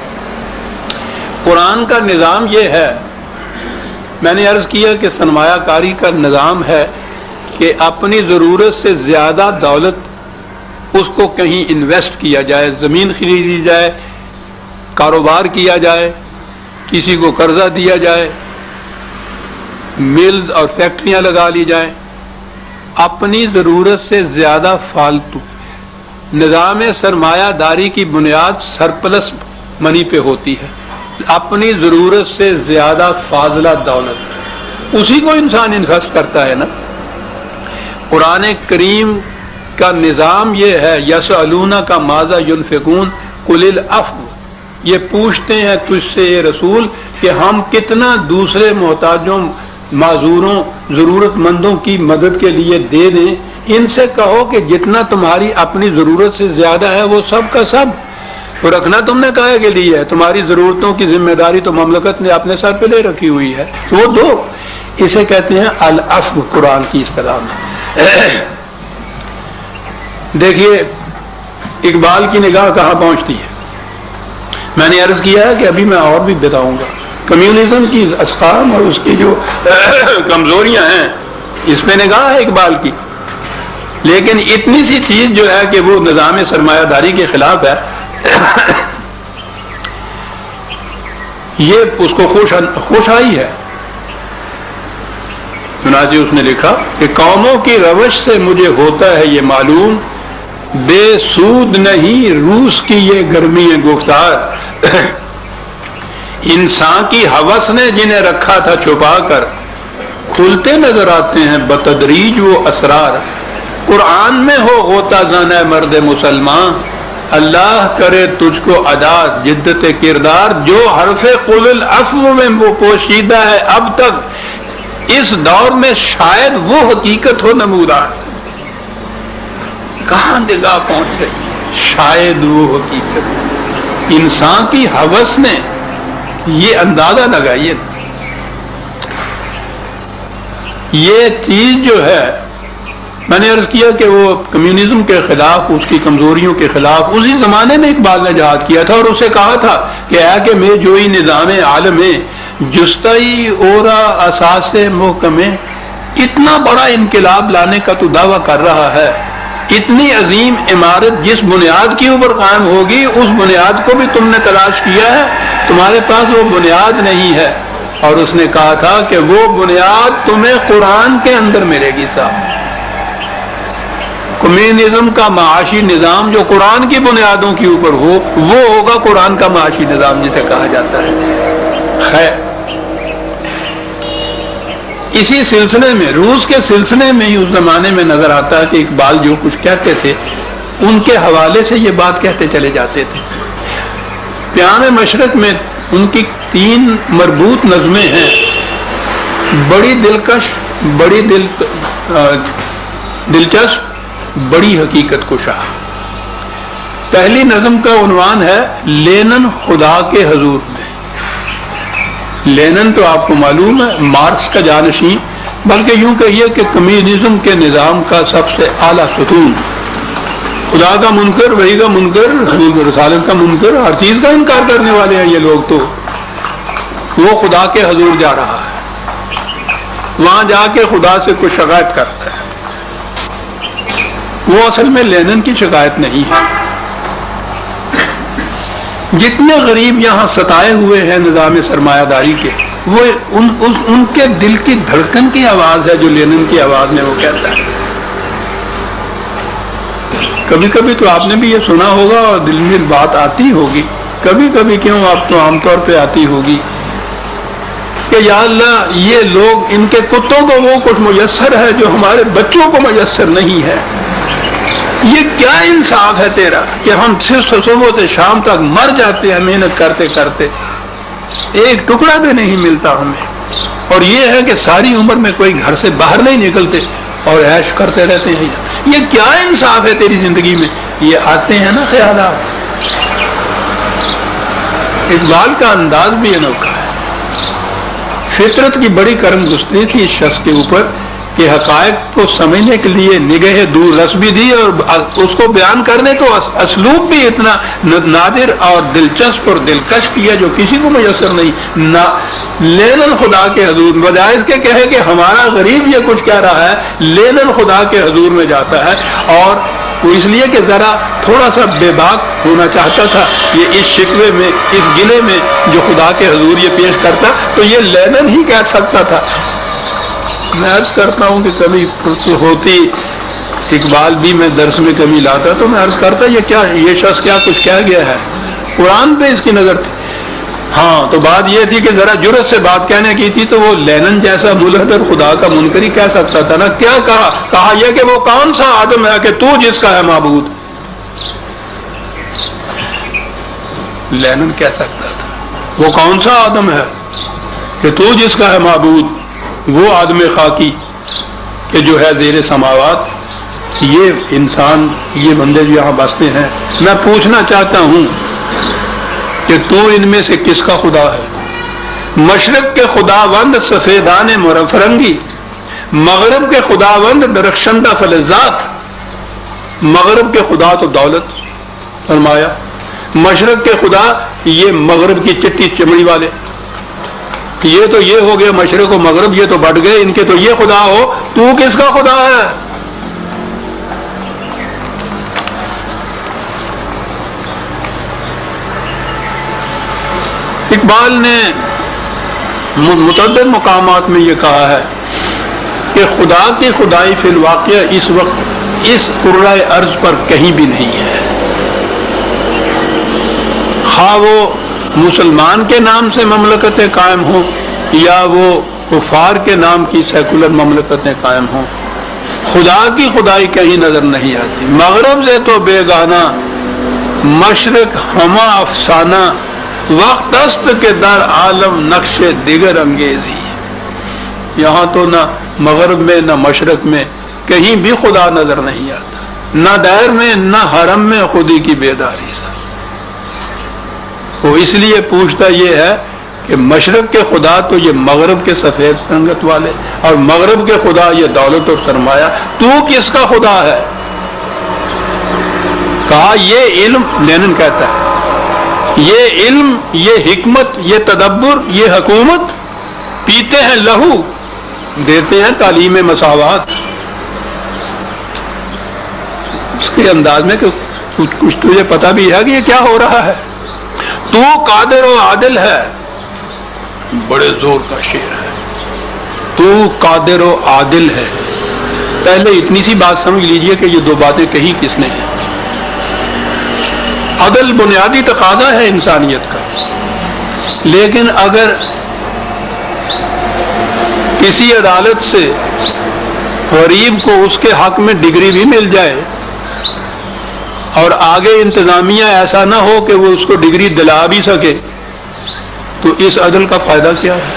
قرآن کا نظام یہ ہے، میں نے عرض کیا کہ سرمایہ کاری کا نظام ہے کہ اپنی ضرورت سے زیادہ دولت اس کو کہیں انویسٹ کیا جائے، زمین خریدی جائے، کاروبار کیا جائے، کسی کو قرضہ دیا جائے، ملز اور فیکٹریاں لگا لی جائیں، اپنی ضرورت سے زیادہ فالتو۔ نظام سرمایہ داری کی بنیاد سرپلس منی پہ ہوتی ہے، اپنی ضرورت سے زیادہ فاضلہ دولت، اسی کو انسان انویسٹ کرتا ہے نا۔ قرآن کریم کا نظام یہ ہے، یسألونک ماذا ینفقون قل العفو، یہ پوچھتے ہیں تجھ سے اے رسول کہ ہم کتنا دوسرے محتاجوں، معذوروں، ضرورت مندوں کی مدد کے لیے دے دیں۔ ان سے کہو کہ جتنا تمہاری اپنی ضرورت سے زیادہ ہے وہ سب کا سب وہ رکھنا تم نے کہے کے لیے ہے، تمہاری ضرورتوں کی ذمہ داری تو مملکت نے اپنے سر پہ لے رکھی ہوئی ہے، وہ دو. اسے کہتے ہیں العفو قرآن کی اصطلاح میں. دیکھیے اقبال کی نگاہ کہاں پہنچتی ہے. میں نے عرض کیا ہے کہ ابھی میں اور بھی بتاؤں گا کمیونزم کی اسقام اور اس کی جو کمزوریاں ہیں، اس پہ نگاہ ہے اقبال کی. لیکن اتنی سی چیز جو ہے کہ وہ نظام سرمایہ داری کے خلاف ہے، یہ اس کو خوش آئی ہے. چنانچہ اس نے لکھا کہ قوموں کی روش سے مجھے ہوتا ہے یہ معلوم، بے سود نہیں روس کی یہ گرمی گفتار. انسان کی ہوس نے جنہیں رکھا تھا چھپا کر، کھلتے نظر آتے ہیں بتدریج وہ اسرار. قرآن میں ہو غوطہ زنہ مرد مسلمان، اللہ کرے تجھ کو ادا جدت کردار. جو حرف قل العفو میں وہ پوشیدہ ہے اب تک، اس دور میں شاید وہ حقیقت ہو نمودار. کہاں نگاہ پہنچ رہی؟ شاید وہ حقیقت. انسان کی ہوس نے یہ اندازہ لگائیے، یہ چیز جو ہے میں نے عرض کیا کہ وہ کمیونزم کے خلاف، اس کی کمزوریوں کے خلاف اسی زمانے میں اقبال نے جہاد کیا تھا، اور اسے کہا تھا کہ اے کہ میں جوئی نظام عالم جستئی اورا اساس محکم، اتنا بڑا انقلاب لانے کا تو دعویٰ کر رہا ہے، اتنی عظیم عمارت جس بنیاد کے اوپر قائم ہوگی اس بنیاد کو بھی تم نے تلاش کیا ہے، تمہارے پاس وہ بنیاد نہیں ہے. اور اس نے کہا تھا کہ وہ بنیاد تمہیں قرآن کے اندر ملے گی. صاحب کمیونزم کا معاشی نظام جو قرآن کی بنیادوں کے اوپر ہو، وہ ہوگا قرآن کا معاشی نظام جسے کہا جاتا ہے. خیر، اسی سلسلے میں روس کے سلسلے میں ہی اس زمانے میں نظر آتا ہے کہ اقبال جو کچھ کہتے تھے ان کے حوالے سے یہ بات کہتے چلے جاتے تھے. پیام مشرق میں ان کی 3 مربوط نظمیں ہیں، بڑی دلکش، بڑی دلچسپ، بڑی حقیقت کشا. پہلی نظم کا عنوان ہے لینن خدا کے حضور میں. لینن تو آپ کو معلوم ہے مارکس کا جانشین، بلکہ یوں کہیے کہ کمیونزم کے نظام کا سب سے اعلیٰ ستون، خدا کا منکر، وحی کا منکر، حضور رسالت کا منکر، ہر چیز کا انکار کرنے والے ہیں یہ لوگ. تو وہ خدا کے حضور جا رہا ہے، وہاں جا کے خدا سے کچھ شکایت کرتا ہے. وہ اصل میں لینن کی شکایت نہیں ہے. جتنے غریب یہاں ستائے ہوئے ہیں نظام سرمایہ داری کے، وہ ان کے دل کی دھڑکن کی آواز ہے جو لینن کی آواز میں وہ کہتا ہے. کبھی کبھی تو آپ نے بھی یہ سنا ہوگا اور دل میں بات آتی ہوگی، کبھی کبھی کیوں آپ تو عام طور پہ آتی ہوگی کہ یا اللہ یہ لوگ، ان کے کتوں کو وہ کچھ میسر ہے جو ہمارے بچوں کو میسر نہیں ہے. یہ کیا انصاف ہے تیرا کہ ہم صرف صبح سے شام تک مر جاتے ہیں محنت کرتے کرتے، ایک ٹکڑا بھی نہیں ملتا ہمیں، اور یہ ہے کہ ساری عمر میں کوئی گھر سے باہر نہیں نکلتے اور عیش کرتے رہتے ہیں. یہ کیا انصاف ہے تیری زندگی میں؟ یہ آتے ہیں نا خیالات. اقبال کا انداز بھی انوکھا ہے. فطرت کی بڑی کرم گزری تھی اس شخص کے اوپر کہ حقائق کو سمجھنے کے لیے نگہ دور رس بھی دی، اور اس کو بیان کرنے کو اسلوب بھی اتنا نادر اور دلچسپ اور دلکش کیا جو کسی کو میسر نہیں. لینن خدا کے حضور، بجائے اس کے کہے کہ ہمارا غریب یہ کچھ کہہ رہا ہے، لینن خدا کے حضور میں جاتا ہے. اور وہ اس لیے کہ ذرا تھوڑا سا بے باک ہونا چاہتا تھا یہ اس شکوے میں، اس گلے میں جو خدا کے حضور یہ پیش کرتا، تو یہ لینن ہی کہہ سکتا تھا. میں عرض کرتا ہوں کہ کبھی ہوتی اقبال بھی میں درس میں کمی لاتا تو میں عرض کرتا یہ شخص کیا کچھ کہہ گیا ہے. قرآن پہ اس کی نظر تھی. ہاں تو بات یہ تھی کہ ذرا جرت سے بات کہنے کی تھی، تو وہ لینن جیسا ملحد اور خدا کا منکر ہی کہہ سکتا تھا نا. کیا کہا یہ کہ وہ کون سا آدم ہے کہ تو جس کا ہے معبود. لینن کہہ سکتا تھا وہ کون سا آدم ہے کہ تو جس کا ہے معبود، وہ آدم خاکی کہ جو ہے زیر سماوات. یہ انسان، یہ بندے جو یہاں بستے ہیں، میں پوچھنا چاہتا ہوں کہ تو ان میں سے کس کا خدا ہے؟ مشرق کے خداوند سفیدان مرفرنگی، مغرب کے خداوند درخشندہ فلزات۔ مغرب کے خدا تو دولت فرمایا، مشرق کے خدا یہ مغرب کی چٹی چمڑی والے، یہ تو یہ ہو گیا مشرق و مغرب، یہ تو بٹ گئے، ان کے تو یہ خدا ہو، تو کس کا خدا ہے؟ اقبال نے متعدد مقامات میں یہ کہا ہے کہ خدا کی خدائی فی الواقع اس وقت اس کرۂ ارض پر کہیں بھی نہیں ہے، خواہ وہ مسلمان کے نام سے مملکتیں قائم ہوں یا وہ کفار کے نام کی سیکولر مملکتیں قائم ہوں، خدا کی خدائی کہیں نظر نہیں آتی۔ مغرب سے تو بیگانہ، مشرق ہما افسانہ، وقت است کے در عالم نقش دیگر انگیزی۔ یہاں تو نہ مغرب میں نہ مشرق میں کہیں بھی خدا نظر نہیں آتا، نہ دیر میں نہ حرم میں خودی کی بیداری سے۔ وہ اس لیے پوچھتا یہ ہے کہ مشرق کے خدا تو یہ مغرب کے سفید سنگت والے، اور مغرب کے خدا یہ دولت اور سرمایہ، تو کس کا خدا ہے؟ کہا یہ علم، لینن کہتا ہے یہ علم، یہ حکمت، یہ تدبر، یہ حکومت، پیتے ہیں لہو، دیتے ہیں تعلیم مساوات۔ اس کے انداز میں کہ کچھ تجھے پتہ بھی ہے کہ یہ کیا ہو رہا ہے۔ تو قادر و عادل ہے، بڑے زور کا شعر ہے، تو قادر و عادل ہے۔ پہلے اتنی سی بات سمجھ لیجئے کہ یہ دو باتیں کہی کس نے ہیں۔ عدل بنیادی تقاضا ہے انسانیت کا، لیکن اگر کسی عدالت سے غریب کو اس کے حق میں ڈگری بھی مل جائے اور آگے انتظامیہ ایسا نہ ہو کہ وہ اس کو ڈگری دلا بھی سکے، تو اس عدل کا فائدہ کیا ہے؟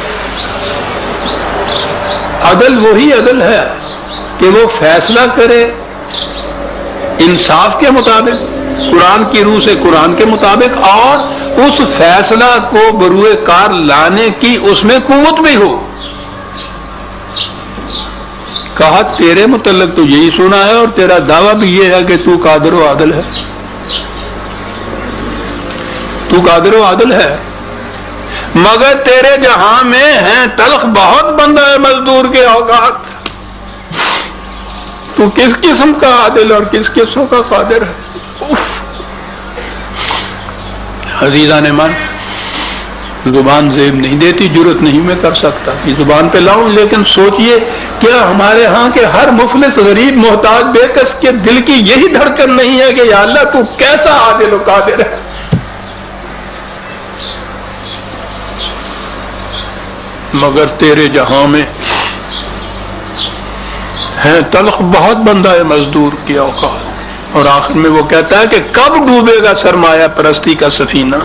عدل وہی عدل ہے کہ وہ فیصلہ کرے انصاف کے مطابق، قرآن کی روح سے قرآن کے مطابق، اور اس فیصلہ کو بروئے کار لانے کی اس میں قوت بھی ہو۔ کہا تیرے متعلق تو یہی سنا ہے اور تیرا دعویٰ بھی یہ ہے کہ تو قادر و عادل ہے، تو قادر و عادل ہے، مگر تیرے جہاں میں ہیں تلخ بہت بندہ مزدور کے اوقات۔ تو کس قسم کا عادل اور کس قسم کا قادر ہے؟ عزیزان ایمان، زبان زیب نہیں دیتی، جرت نہیں میں کر سکتا کہ زبان پہ لاؤں، لیکن سوچئے کیا ہمارے ہاں کے ہر مفلس غریب محتاج بے کس کے دل کی یہی دھڑکن نہیں ہے کہ یا اللہ تو کیسا عادل و قادر ہے؟ مگر تیرے جہاں میں ہے تلخ بہت بندہ ہے مزدور کی اوقات۔ اور آخر میں وہ کہتا ہے کہ کب ڈوبے گا سرمایہ پرستی کا سفینہ؟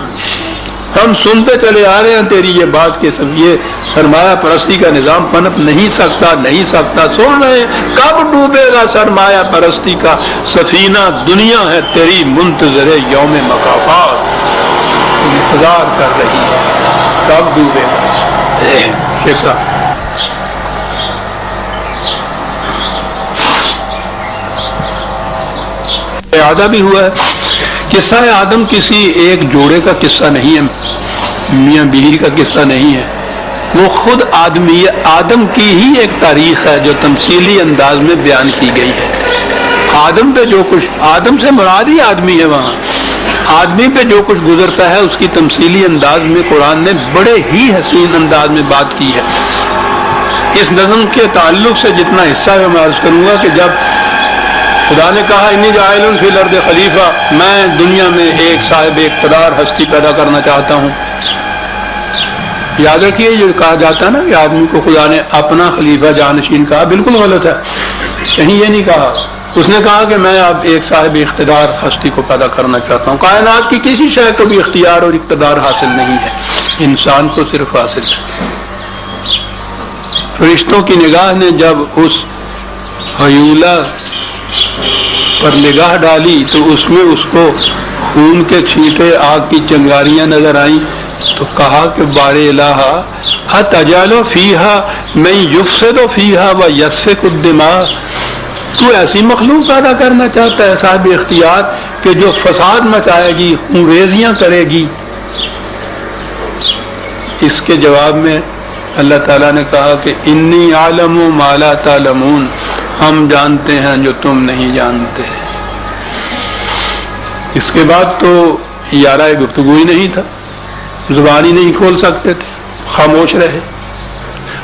ہم سنتے چلے آ رہے ہیں تیری یہ بات کہ یہ سرمایہ پرستی کا نظام پنپ نہیں سکتا، نہیں سکتا، سن رہے ہیں کب ڈوبے گا سرمایہ پرستی کا سفینہ؟ دنیا ہے تیری منتظر یوم مکافات، انتظار کر رہی ہے کب ڈوبے گا۔ آدھا بھی ہوا ہے۔ قصہ آدم کسی ایک جوڑے کا قصہ نہیں ہے، میاں بیوی کا قصہ نہیں ہے، وہ خود آدم کی ہی ایک تاریخ ہے جو تمثیلی انداز میں بیان کی گئی ہے۔ آدم پہ جو کچھ، آدم سے مراد ہی آدمی ہے، وہاں آدمی پہ جو کچھ گزرتا ہے اس کی تمثیلی انداز میں قرآن نے بڑے ہی حسین انداز میں بات کی ہے۔ اس نظم کے تعلق سے جتنا حصہ ہے میں عرض کروں گا کہ جب خدا نے کہا انی جاعل فی الارض خلیفہ، میں دنیا میں ایک صاحب اقتدار ہستی پیدا کرنا چاہتا ہوں۔ یاد رکھیے یہ کہا جاتا ہے نا کہ آدمی کو خدا نے اپنا خلیفہ جانشین کہا، بالکل غلط ہے، کہیں یہ نہیں کہا۔ اس نے کہا کہ میں اب ایک صاحب اقتدار ہستی کو پیدا کرنا چاہتا ہوں۔ کائنات کی کسی شے کو بھی اختیار اور اقتدار حاصل نہیں ہے، انسان کو صرف حاصل ہے۔ فرشتوں کی نگاہ نے جب اس حیولہ پر نگاہ ڈالی تو اس میں اس کو خون کے چھینٹے، آگ کی چنگاریاں نظر آئیں، تو کہا کہ بار الہ اتجعل فیہا من یفسد فیہا ویسفک الدماء، تو ایسی مخلوق پیدا کرنا چاہتا ہے صاحب اختیار کہ جو فساد مچائے گی، خون ریزیاں کرے گی؟ اس کے جواب میں اللہ تعالیٰ نے کہا کہ انی اعلم ما لا تعلمون، ہم جانتے ہیں جو تم نہیں جانتے۔ اس کے بعد تو یارہ گفتگو ہی نہیں تھا، زبان ہی نہیں کھول سکتے تھے، خاموش رہے۔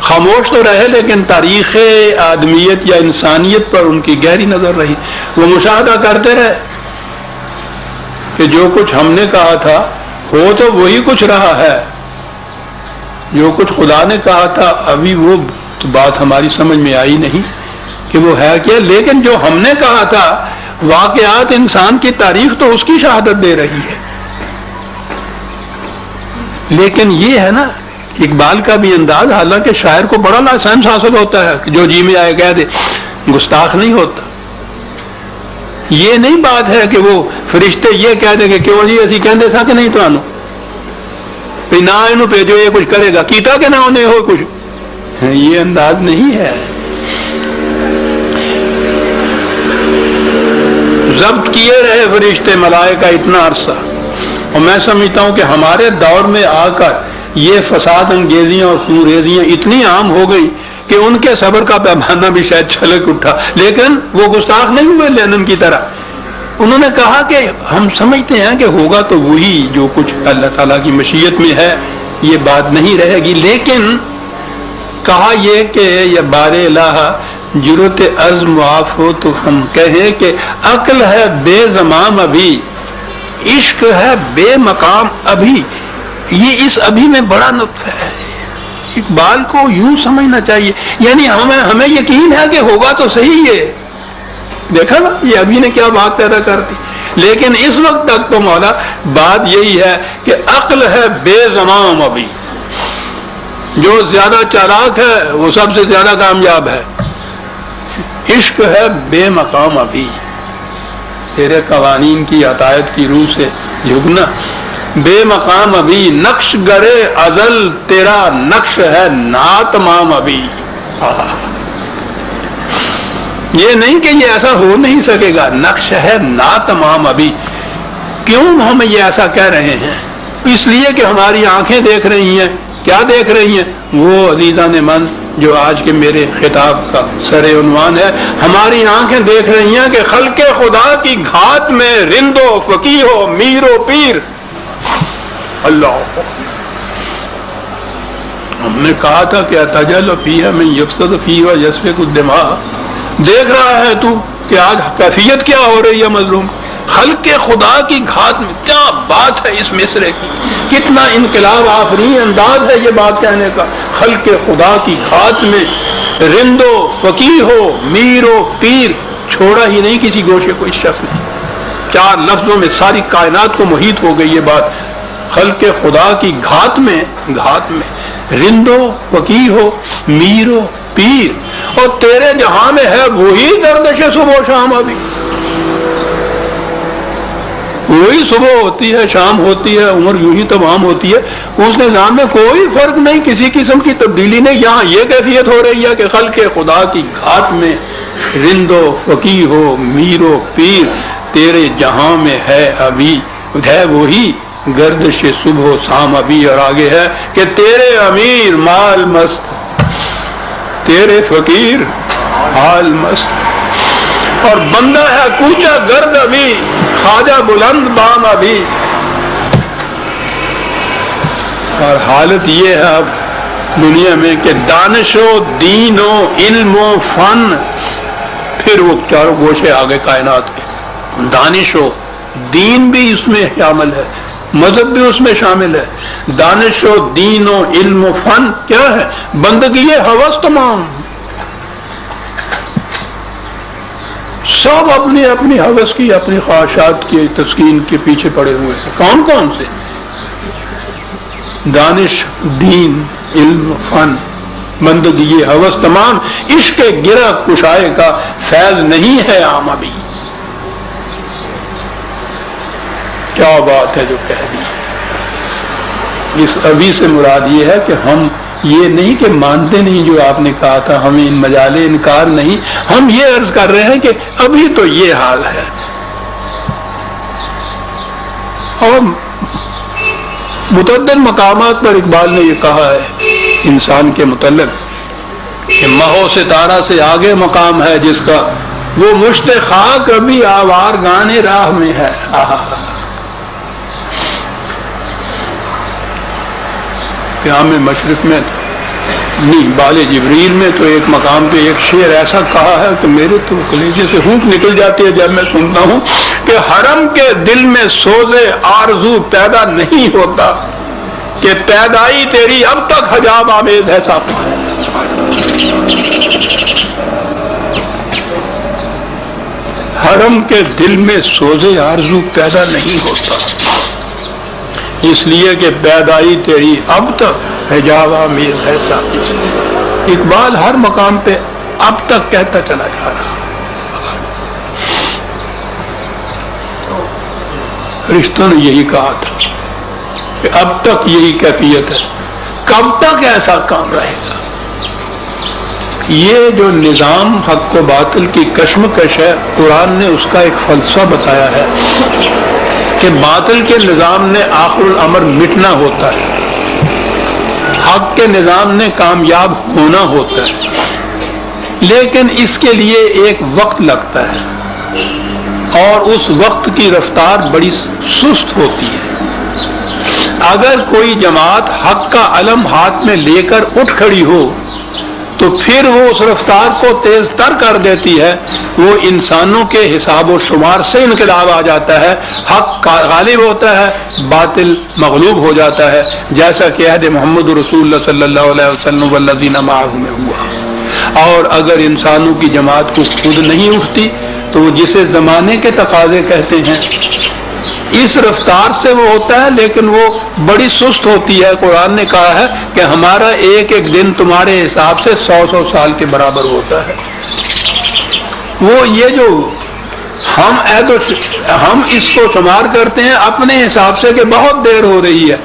خاموش تو رہے لیکن تاریخ آدمیت یا انسانیت پر ان کی گہری نظر رہی۔ وہ مشاہدہ کرتے رہے کہ جو کچھ ہم نے کہا تھا ہو تو وہی کچھ رہا ہے، جو کچھ خدا نے کہا تھا ابھی وہ بات ہماری سمجھ میں آئی نہیں کہ وہ ہے کیا، لیکن جو ہم نے کہا تھا واقعات انسان کی تاریخ تو اس کی شہادت دے رہی ہے۔ لیکن یہ ہے نا اقبال کا بھی انداز، حالانکہ شاعر کو بڑا لائسنس حاصل ہوتا ہے کہ جو جی میں آئے کہہ دے، گستاخ نہیں ہوتا۔ یہ نہیں بات ہے کہ وہ فرشتے یہ کہہ دیں کہ کیوں جی اسی کہندے تھا کہ نہیں تمہوں بھی نہ انہوں بھیجو یہ کچھ کرے گا، کیتا کہ نہ انہیں ہو کچھ، یہ انداز نہیں ہے۔ ضبط کیے رہے فرشتے ملائکہ اتنا عرصہ، اور میں سمجھتا ہوں کہ ہمارے دور میں آ کر یہ فساد انگیزیاں اور خونریزیاں اتنی عام ہو گئی کہ ان کے صبر کا پیمانہ بھی شاید چھلک اٹھا، لیکن وہ گستاخ نہیں ہوئے لینن کی طرح۔ انہوں نے کہا کہ ہم سمجھتے ہیں کہ ہوگا تو وہی جو کچھ اللہ تعالیٰ کی مشیت میں ہے، یہ بات نہیں رہے گی۔ لیکن کہا یہ کہ یہ بار الہ جرت عرض معاف ہو تو ہم کہیں کہ عقل ہے بے زمام ابھی، عشق ہے بے مقام ابھی۔ یہ اس ابھی میں بڑا نطف ہے، اقبال کو یوں سمجھنا چاہیے، یعنی ہمیں یقین ہے کہ ہوگا تو صحیح ہے، دیکھا نا یہ ابھی نے کیا بات پیدا کر دی۔ لیکن اس وقت تک تو مولا بات یہی ہے کہ عقل ہے بے زمام ابھی، جو زیادہ چالاک ہے وہ سب سے زیادہ کامیاب ہے، عشق ہے بے مقام ابھی، تیرے قوانین کی عطایت کی روح سے جھکنا بے مقام ابھی، نقش گرے ازل تیرا نقش ہے ناتمام ابھی۔ یہ نہیں کہ یہ ایسا ہو نہیں سکے گا، نقش ہے ناتمام ابھی۔ کیوں ہم یہ ایسا کہہ رہے ہیں؟ اس لیے کہ ہماری آنکھیں دیکھ رہی ہیں، کیا دیکھ رہی ہیں؟ وہ عزیزان من جو آج کے میرے خطاب کا سر عنوان ہے، ہماری آنکھیں دیکھ رہی ہیں کہ خلق خدا کی گھات میں رند و فقیہ و میر و پیر، اللہ ہم نے کہا تھا کہ اتجعل فیہا من یفسد فیہا ویسفک الدماء، دیکھ رہا ہے تو کہ آج کیفیت کیا ہو رہی ہے مظلوم، خلق خدا کی گھات میں۔ کیا بات ہے اس مصرے کی، کتنا انقلاب آفرین انداز ہے یہ بات کہنے کا، خلق خدا کی گھات میں رند و فقیہ ہو میر و پیر، چھوڑا ہی نہیں کسی گوشے کو اس شخص نے، 4 لفظوں میں ساری کائنات کو محیط ہو گئی یہ بات، خلق خدا کی گھات میں رند و فقیہ ہو میر و پیر، اور تیرے جہاں میں ہے وہی گردش صبح و شام، ابھی وہی صبح ہوتی ہے شام ہوتی ہے، عمر یوں ہی تمام ہوتی ہے، اس نظام میں کوئی فرق نہیں، کسی قسم کی تبدیلی نہیں۔ یہاں یہ کیفیت ہو رہی ہے کہ خلق خدا کی گھات میں رند و فقیہ ہو میر و پیر، تیرے جہاں میں ہے ابھی ہے وہی گردش صبح و شام ابھی۔ اور آگے ہے کہ تیرے امیر مال مست، تیرے فقیر حال مست، اور بندہ ہے کوچا گرد ابھی، خواجہ بلند بام ابھی۔ اور حالت یہ ہے اب دنیا میں کہ دانش و دین و علم و فن، پھر وہ چاروں گوشے آگے کائنات کے، دانش و دین بھی اس میں شامل ہے، مذہب بھی اس میں شامل ہے، دانش و دین و علم و فن کیا ہے؟ بندگی ہوس تمام، سب اپنی اپنی ہوس کی اپنی خواہشات کی تسکین کے پیچھے پڑے ہوئے ہیں۔ کون کون سے؟ دانش دین علم فن بندگی ہوس تمام، عشق گرہ کشائے کا فیض نہیں ہے عام ابھی، کیا بات ہے جو کہہ دی. اس ابھی سے مراد یہ ہے کہ ہم یہ نہیں کہ مانتے نہیں جو آپ نے کہا تھا، ہمیں ان مجالے انکار نہیں، ہم یہ عرض کر رہے ہیں کہ ابھی تو یہ حال ہے. اور متعدد مقامات پر اقبال نے یہ کہا ہے انسان کے متعلق کہ ماہ و ستارہ سے آگے مقام ہے جس کا، وہ مشت خاک ابھی آوار گانے راہ میں ہے. قیام مشرق میں نہیں، بال جبریل میں تو ایک مقام پہ ایک شعر ایسا کہا ہے کہ میرے تو کلیجے سے ہونٹ نکل جاتی ہے جب میں سنتا ہوں کہ حرم کے دل میں سوزے آرزو پیدا نہیں ہوتا کہ پیدائی تیری اب تک حجاب آمیز ہے صاحب. حرم کے دل میں سوزے آرزو پیدا نہیں ہوتا اس لیے کہ پیدائی تیری اب تک حجاب آمیز ہے صاحب. اقبال ہر مقام پہ اب تک کہتا چلا جا رہا. فرشتوں نے یہی کہا تھا کہ اب تک یہی کیفیت ہے، کب تک ایسا کام رہے گا. یہ جو نظام حق و باطل کی کشمکش ہے، قرآن نے اس کا ایک فلسفہ بتایا ہے کہ باطل کے نظام نے آخر الامر مٹنا ہوتا ہے، حق کے نظام نے کامیاب ہونا ہوتا ہے، لیکن اس کے لیے ایک وقت لگتا ہے اور اس وقت کی رفتار بڑی سست ہوتی ہے. اگر کوئی جماعت حق کا علم ہاتھ میں لے کر اٹھ کھڑی ہو تو پھر وہ اس رفتار کو تیز تر کر دیتی ہے. وہ انسانوں کے حساب و شمار سے انقلاب آ جاتا ہے، حق غالب ہوتا ہے، باطل مغلوب ہو جاتا ہے، جیسا کہ عہد محمد رسول اللہ صلی اللہ علیہ وسلم والذین معہ میں ہوا. اور اگر انسانوں کی جماعت کو خود نہیں اٹھتی تو وہ جسے زمانے کے تقاضے کہتے ہیں اس رفتار سے وہ ہوتا ہے، لیکن وہ بڑی سست ہوتی ہے. قرآن نے کہا ہے کہ ہمارا ایک ایک دن تمہارے حساب سے 100 سال کے برابر ہوتا ہے. وہ یہ جو ہم اس کو شمار کرتے ہیں اپنے حساب سے کہ بہت دیر ہو رہی ہے،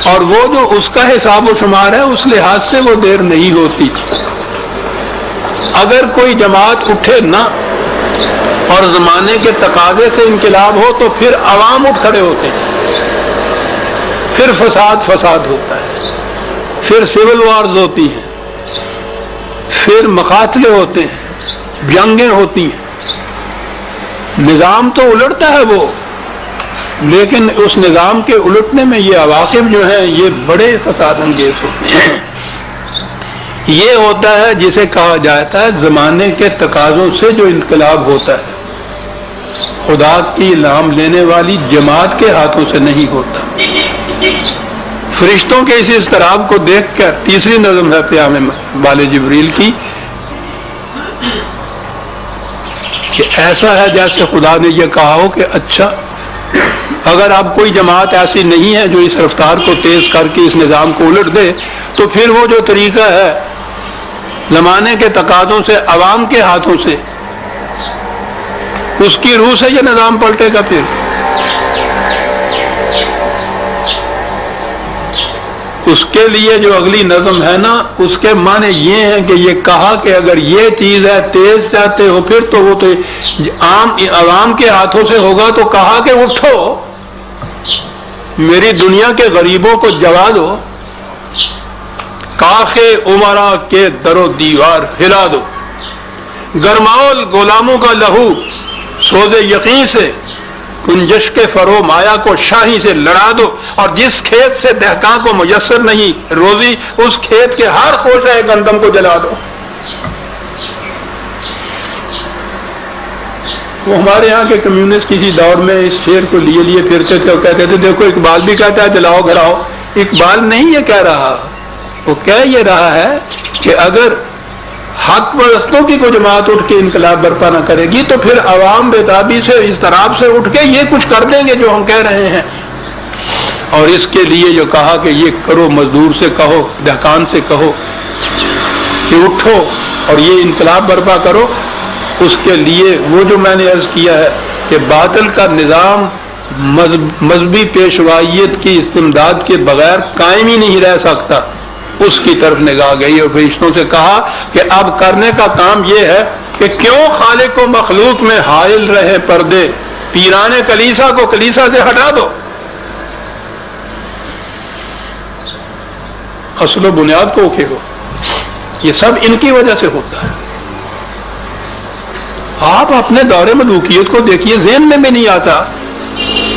اور وہ جو اس کا حساب و شمار ہے اس لحاظ سے وہ دیر نہیں ہوتی. اگر کوئی جماعت اٹھے نہ اور زمانے کے تقاضے سے انقلاب ہو تو پھر عوام اٹھ کھڑے ہوتے ہیں، پھر فساد ہوتا ہے، پھر سول وارز ہوتی ہیں، پھر مقاتلے ہوتے ہیں، جنگیں ہوتی ہیں. نظام تو الٹتا ہے وہ، لیکن اس نظام کے الٹنے میں یہ عواقب جو ہیں یہ بڑے فساد انگیز ہوتے ہیں. یہ ہوتا ہے جسے کہا جاتا ہے زمانے کے تقاضوں سے جو انقلاب ہوتا ہے، خدا کی نام لینے والی جماعت کے ہاتھوں سے نہیں ہوتا. فرشتوں کے اس اضطراب کو دیکھ کر تیسری نظم ہے قیام بال جبریل کی کہ ایسا ہے جیسے خدا نے یہ کہا ہو کہ اچھا اگر اب کوئی جماعت ایسی نہیں ہے جو اس رفتار کو تیز کر کے اس نظام کو الٹ دے تو پھر وہ جو طریقہ ہے زمانے کے تقاضوں سے عوام کے ہاتھوں سے، اس کی روح سے یہ نظام پلٹے گا. پھر اس کے لیے جو اگلی نظم ہے نا اس کے معنی یہ ہیں کہ یہ کہا کہ اگر یہ چیز ہے تیز چاہتے ہو پھر تو وہ تو عوام کے ہاتھوں سے ہوگا، تو کہا کہ اٹھو میری دنیا کے غریبوں کو جگا دو، کاخ عمرا کے در و دیوار ہلا دو، گرماؤ غلاموں کا لہو سوز یقین سے، کنجش کے فرو مایا کو شاہی سے لڑا دو، اور جس کھیت سے دہقاں کو میسر نہیں روزی اس کھیت کے ہر خوشہ گندم کو جلا دو. وہ ہمارے ہاں کے کمیونسٹ کسی دور میں اس شعر کو لیے پھرتے تھے اور کہتے تھے دیکھو اقبال بھی کہتا ہے جلاؤ گھراؤ. اقبال نہیں یہ کہہ رہا، وہ کہہ یہ رہا ہے کہ اگر حق پرستوں کی کوئی جماعت اٹھ کے انقلاب برپا نہ کرے گی تو پھر عوام بےتابی سے اضطراب سے اٹھ کے یہ کچھ کر دیں گے جو ہم کہہ رہے ہیں. اور اس کے لیے جو کہا کہ یہ کرو، مزدور سے کہو، دہقان سے کہو کہ اٹھو اور یہ انقلاب برپا کرو، اس کے لیے وہ جو میں نے عرض کیا ہے کہ باطل کا نظام مذہبی پیشوائیت کی استمداد کے بغیر قائم ہی نہیں رہ سکتا، اس کی طرف نگاہ گئی اور فرشتوں سے کہا کہ اب کرنے کا کام یہ ہے کہ کیوں خالق و مخلوق میں حائل رہے پردے، پیران کلیسا کو کلیسا سے ہٹا دو۔ اصل و بنیاد کو کھیلو، یہ سب ان کی وجہ سے ہوتا ہے۔ آپ اپنے دور ملوکیت کو دیکھیے، ذہن میں بھی نہیں آتا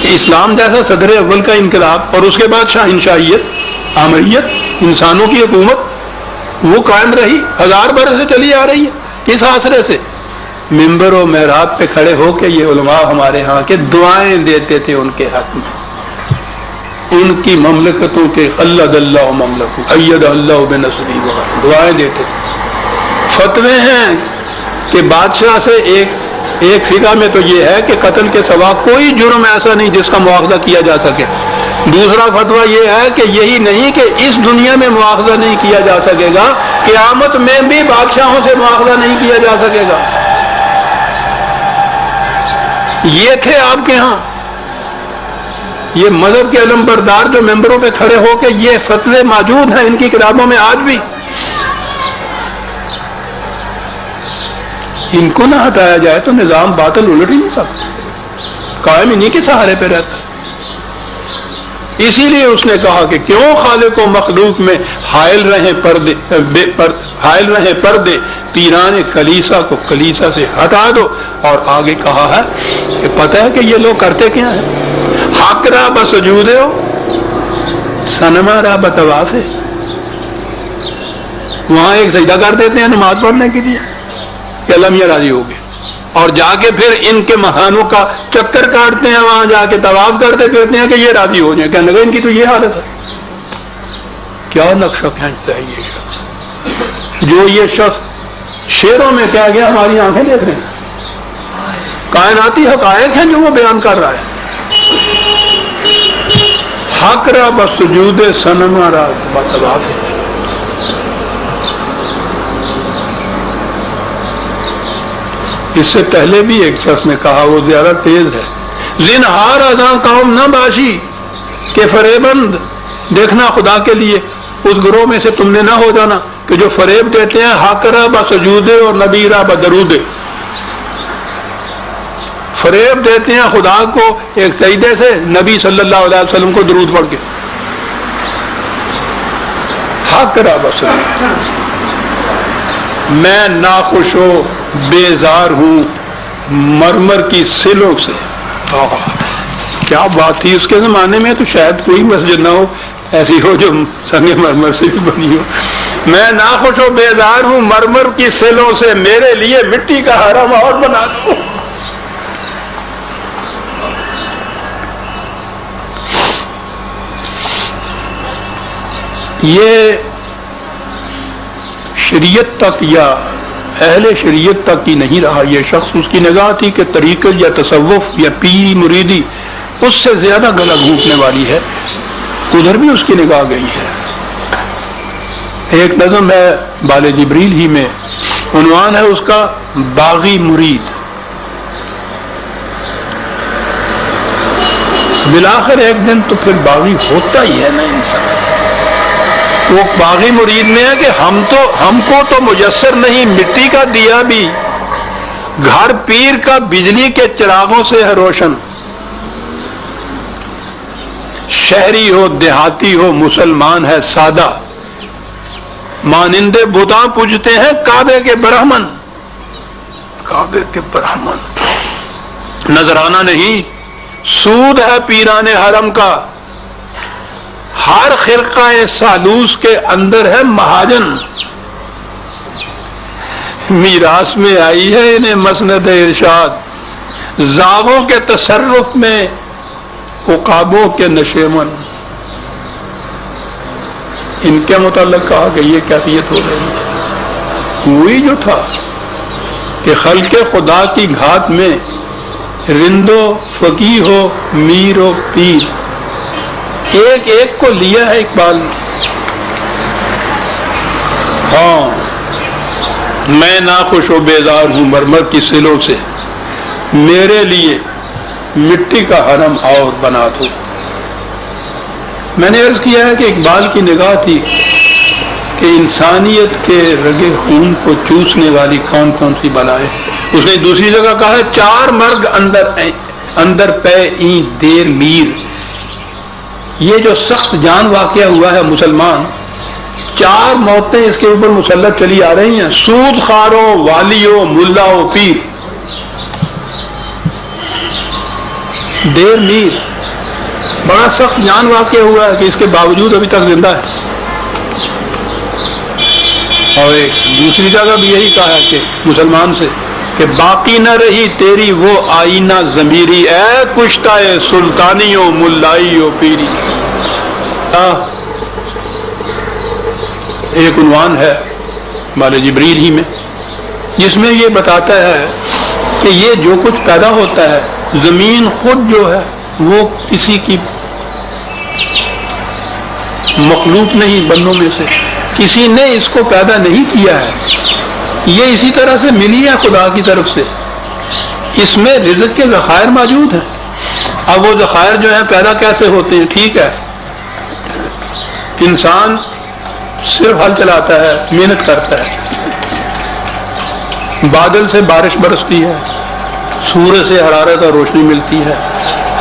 کہ اسلام جیسا صدر اول کا انقلاب اور اس کے بعد شاہنشاہیت، آمریت، انسانوں کی حکومت وہ قائم رہی، 1000 برس سے چلی آ رہی ہے۔ کس آسرے سے؟ ممبر و محراب پہ کھڑے ہو کے یہ علماء ہمارے ہاں کے دعائیں دیتے تھے ان کے حق میں، ان کی مملکتوں کے خلد اللہ مملکہ اید اللہ بنصری وغیرہ دعائیں دیتے تھے۔ فتوے ہیں کہ بادشاہ سے ایک فقہ میں تو یہ ہے کہ قتل کے سوا کوئی جرم ایسا نہیں جس کا مواخذہ کیا جا سکے۔ دوسرا فتویٰ یہ ہے کہ یہی نہیں کہ اس دنیا میں مواخذہ نہیں کیا جا سکے گا، قیامت میں بھی بادشاہوں سے مواخذہ نہیں کیا جا سکے گا۔ یہ تھے آپ کے ہاں یہ مذہب کے علم بردار جو ممبروں پہ کھڑے ہو کے یہ فتوے موجود ہیں ان کی کتابوں میں آج بھی۔ ان کو نہ ہٹایا جائے تو نظام باطل الٹ ہی نہیں سکتا، قائم انہی کے سہارے پہ رہتا ہے۔ اسی لیے اس نے کہا کہ کیوں خالق و مخلوق میں حائل رہے پردے، پیران کلیسا کو کلیسا سے ہٹا دو۔ اور آگے کہا ہے کہ پتہ ہے کہ یہ لوگ کرتے کیا ہیں؟ حق را بسجود ہو، سنما را بطواف ہے۔ وہاں ایک سجدہ کر دیتے ہیں نماز پڑھنے کے لیے کہ اللہ میاں راضی ہو گئے، اور جا کے پھر ان کے مہانوں کا چکر کاٹتے ہیں، وہاں جا کے طواف کرتے پھرتے ہیں کہ یہ راضی ہو جائیں۔ کہنے لگے ان کی تو یہ حالت ہے۔ کیا نقشہ کھینچتا ہے یہ شخص، جو یہ شخص شعروں میں کہہ گیا ہماری آنکھیں دیکھ رہے ہیں، کائناتی حقائق ہیں جو وہ بیان کر رہا ہے۔ حق را بسجود صنم را بطواف ہے۔ اس سے پہلے بھی ایک شخص نے کہا، وہ زیادہ تیز ہے، زنہار ازاں قوم نہ باشی کہ فریبند، دیکھنا خدا کے لیے اس گروہ میں سے تم نے نہ ہو جانا کہ جو فریب دیتے ہیں حق را بسجود اور نبی را بدرود، فریب دیتے ہیں خدا کو ایک سجدے سے، نبی صلی اللہ علیہ وسلم کو درود پڑھ کے۔ حق را بسجود، میں ناخوش و بیزار ہوں مرمر کی سلوں سے۔ کیا بات تھی اس کے زمانے میں، تو شاید کوئی مسجد نہ ہو ایسی ہو جو سنگ مرمر سے بھی بنی ہو۔ میں ناخوش و بیزار ہوں مرمر کی سلوں سے، میرے لیے مٹی کا حرم اور بنا دو۔ یہ شریعت تک یا اہل شریعت تک ہی نہیں رہا یہ شخص، اس کی نگاہ تھی کہ طریقت یا تصوف یا پیری مریدی اس سے زیادہ گلا گھونٹنے والی ہے، ادھر بھی اس کی نگاہ گئی ہے۔ ایک نظم ہے بال جبریل ہی میں، عنوان ہے اس کا باغی مرید۔ بالآخر ایک دن تو پھر باغی ہوتا ہی ہے نا انسان۔ وہ باغی مرید میں ہے کہ ہم کو تو میسر نہیں، مٹی کا دیا بھی گھر پیر کا بجلی کے چراغوں سے ہے روشن، شہری ہو دیہاتی ہو مسلمان ہے سادہ، مانندے بتاں پوجتے ہیں کعبے کے برہمن، کعبے کے برہمن نذرانہ نہیں، سود ہے پیران حرم کا، ہر خرقہ سالوس کے اندر ہے مہاجن، میراث میں آئی ہے انہیں مسند ارشاد، زاغوں کے تصرف میں عقابوں کے نشیمن۔ ان کے متعلق کہا کہ یہ کیفیت ہو رہی ہے۔ وہی جو تھا کہ خلق خدا کی گھات میں رندو فقیہ ہو میر و پیر، ایک ایک کو لیا ہے اقبال نے۔ ہاں میں ناخوش و بیزار ہوں مرمر کی سلوں سے، میرے لیے مٹی کا حرم اور بنا دو۔ میں نے عرض کیا ہے کہ اقبال کی نگاہ تھی کہ انسانیت کے رگے خون کو چوسنے والی کون کون سی بلائیں۔ اس نے دوسری جگہ کہا ہے چار مرگ اندر پے این دیر میر۔ یہ جو سخت جان واقعہ ہوا ہے مسلمان، چار موتیں اس کے اوپر مسلط چلی آ رہی ہیں، سود خاروں، والیوں، ملاؤں، پیر۔ دیر میر بڑا سخت جان واقعہ ہوا ہے کہ اس کے باوجود ابھی تک زندہ ہے۔ اور ایک دوسری جگہ بھی یہی کہا ہے کہ مسلمان سے کہ باقی نہ رہی تیری وہ آئینہ ضمیری، اے کشتہ سلطانیوں ملائیوں پیری۔ ایک عنوان ہے بال جبریل ہی میں جس میں یہ بتاتا ہے کہ یہ جو کچھ پیدا ہوتا ہے، زمین خود جو ہے وہ کسی کی مخلوق نہیں، بندوں میں سے کسی نے اس کو پیدا نہیں کیا ہے، یہ اسی طرح سے ملی ہے خدا کی طرف سے۔ اس میں رزق کے ذخائر موجود ہیں۔ اب وہ ذخائر جو ہیں پیدا کیسے ہوتے ہیں؟ ٹھیک ہے، انسان صرف ہل چلاتا ہے، محنت کرتا ہے، بادل سے بارش برستی ہے، سورج سے حرارت اور روشنی ملتی ہے،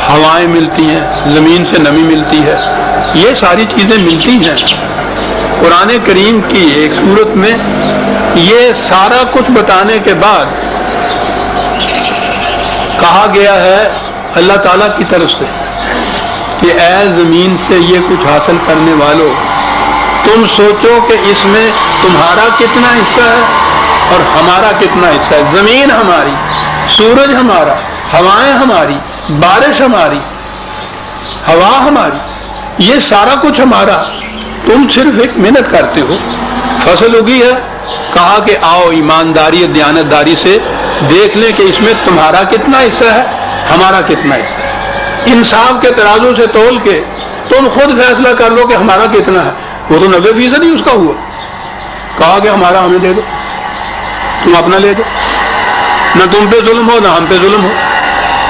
ہوائیں ملتی ہیں، زمین سے نمی ملتی ہے، یہ ساری چیزیں ملتی ہیں۔ قرآن کریم کی ایک سورت میں یہ سارا کچھ بتانے کے بعد کہا گیا ہے اللہ تعالیٰ کی طرف سے کہ اے زمین سے یہ کچھ حاصل کرنے والوں، تم سوچو کہ اس میں تمہارا کتنا حصہ ہے اور ہمارا کتنا حصہ ہے۔ زمین ہماری، سورج ہمارا، ہوائیں ہماری، بارش ہماری، ہوا ہماری، یہ سارا کچھ ہمارا، تم صرف ایک محنت کرتے ہو۔ فصل اگی ہے، کہا کہ آؤ ایمانداری دیانتداری سے دیکھ لیں کہ اس میں تمہارا کتنا حصہ ہے، ہمارا کتنا حصہ ہے۔ انصاف کے ترازو سے تول کے تم خود فیصلہ کر لو کہ ہمارا کتنا ہے۔ وہ تو 90% ہی اس کا ہوا، کہا کہ ہمارا ہمیں دے دو، تم اپنا لے دو، نہ تم پہ ظلم ہو نہ ہم پہ ظلم ہو۔